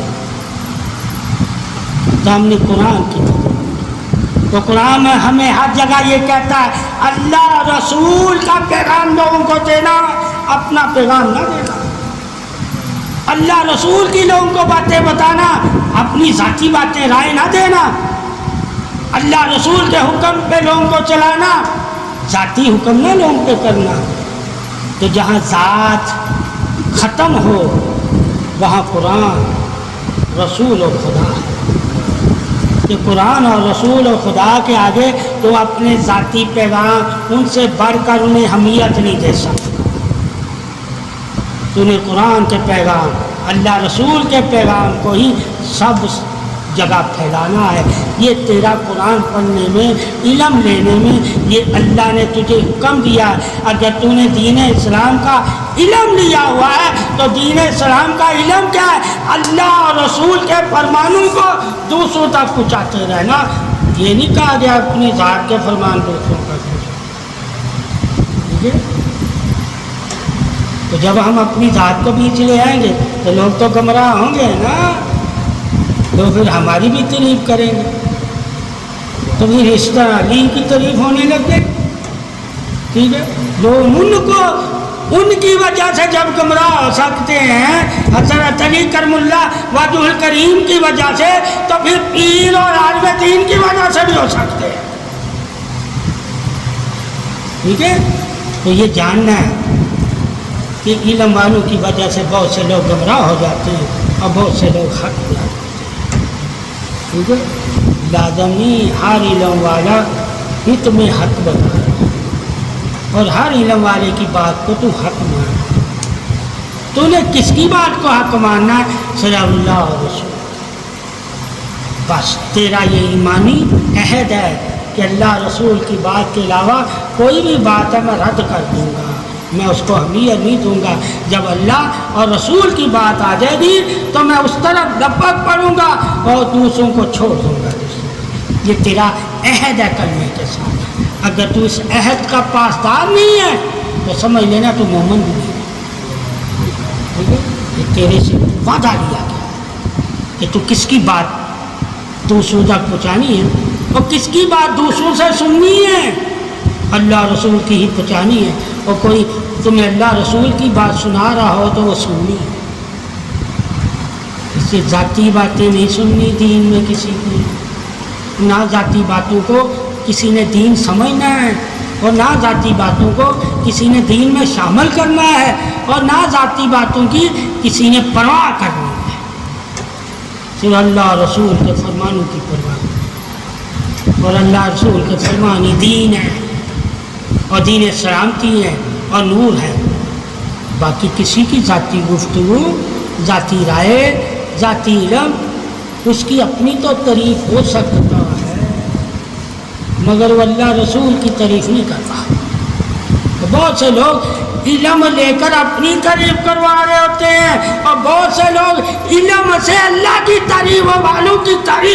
Speaker 1: تو ہم نے قرآن کی قدر۔ تو قرآن میں ہمیں ہر جگہ یہ کہتا ہے اللہ رسول کا پیغام لوگوں کو دینا، اپنا پیغام نہ دینا۔ اللہ رسول کی لوگوں کو باتیں بتانا، اپنی ذاتی باتیں رائے نہ دینا۔ اللہ رسول کے حکم پہ لوگوں کو چلانا، ذاتی حکم نہ لوگوں پہ کرنا۔ تو جہاں ذات ختم ہو وہاں قرآن رسول اور خدا ہے۔ کہ قرآن اور رسول اور خدا کے آگے تو اپنے ذاتی پیغام ان سے بڑھ کر انہیں اہمیت نہیں دے سکتا۔ تو انہیں قرآن کے پیغام، اللہ رسول کے پیغام کو ہی سب جگہ پھیلانا ہے۔ یہ تیرا قرآن پڑھنے میں، علم لینے میں یہ اللہ نے تجھے حکم دیا ہے۔ اگر تو نے دین اسلام کا علم لیا ہوا ہے تو دین اسلام کا علم کیا ہے؟ اللہ اور رسول کے فرمانوں کو دوسروں تک پہنچاتے رہنا۔ یہ نہیں کہا گیا اپنی ذات کے فرمان دوسروں تک پہنچانا۔ ٹھیک ہے، تو جب ہم اپنی ذات کو بیچ لے آئیں گے تو لوگ تو گمراہ ہوں گے نا، تو پھر ہماری بھی تعریف کریں گے، تو پھر اس طرح علی کی تعریف ہونے لگ گئی۔ ٹھیک ہے، لوگ ان کو ان کی وجہ سے جب گمراہ ہو سکتے ہیں حضرت علی کرم اللہ وجہ الکریم کی وجہ سے، تو پھر پیر اور عالم دین کی وجہ سے بھی ہو سکتے ہیں۔ ٹھیک ہے، تو یہ جاننا ہے کہ علم والوں کی وجہ سے بہت سے لوگ گمراہ ہو جاتے ہیں اور بہت سے لوگ حق پہ آتے ہیں۔ ٹھیک ہے، لازمی ہر علم والا ہی تمہیں حق بتا رہا ہے، اور ہر علم والے کی بات کو تو حق مان۔ تو نے کس کی بات کو حق ماننا ہے؟ صلی اللہ اور رسول۔ بس تیرا یہ ایمانی عہد ہے کہ اللہ رسول کی بات کے علاوہ کوئی بھی بات ہے میں رد کر دوں گا، میں اس کو اہمیت نہیں دوں گا۔ جب اللہ اور رسول کی بات آ جائے گی تو میں اس طرف لپک پڑوں گا اور دوسروں کو چھوڑ دوں گا۔ یہ تیرا عہد ہے کلمے کے ساتھ، اگر تو اس عہد کا پاسدار نہیں ہے تو سمجھ لینا تو مومن بھی نہیں ہے، ٹھیک ہے؟ یہ تیرے سے وعدہ لیا گیا کہ تو کس کی بات دوسروں تک پہنچانی ہے اور کس کی بات دوسروں سے سننی ہے، اللہ رسول کی ہی پہنچانی ہے، اور کوئی تمہیں اللہ رسول کی بات سنا رہا ہو تو وہ سننی ہے، اس سے ذاتی باتیں نہیں سننی دین میں کسی کی، نہ ذاتی باتوں کو کسی نے دین سمجھنا ہے اور نہ ذاتی باتوں کو کسی نے دین میں شامل کرنا ہے اور نہ ذاتی باتوں کی کسی نے پرواہ کرنی ہے، صرف اللہ رسول کے فرمانوں کی پرواہ، اور اللہ رسول کے فرمان ہی دین ہے اور دین سلامتی ہے اور نور ہے، باقی کسی کی ذاتی گفتگو، ذاتی رائے، ذاتی علم، اس کی اپنی تو تعریف ہو سکتا ہے مگر وہ اللہ رسول کی تعریف نہیں کرتا۔ بہت سے لوگ علم لے کر اپنی تعریف کروا رہے ہوتے ہیں اور بہت سے لوگ علم سے اللہ کی تعریف والوں کی تعریف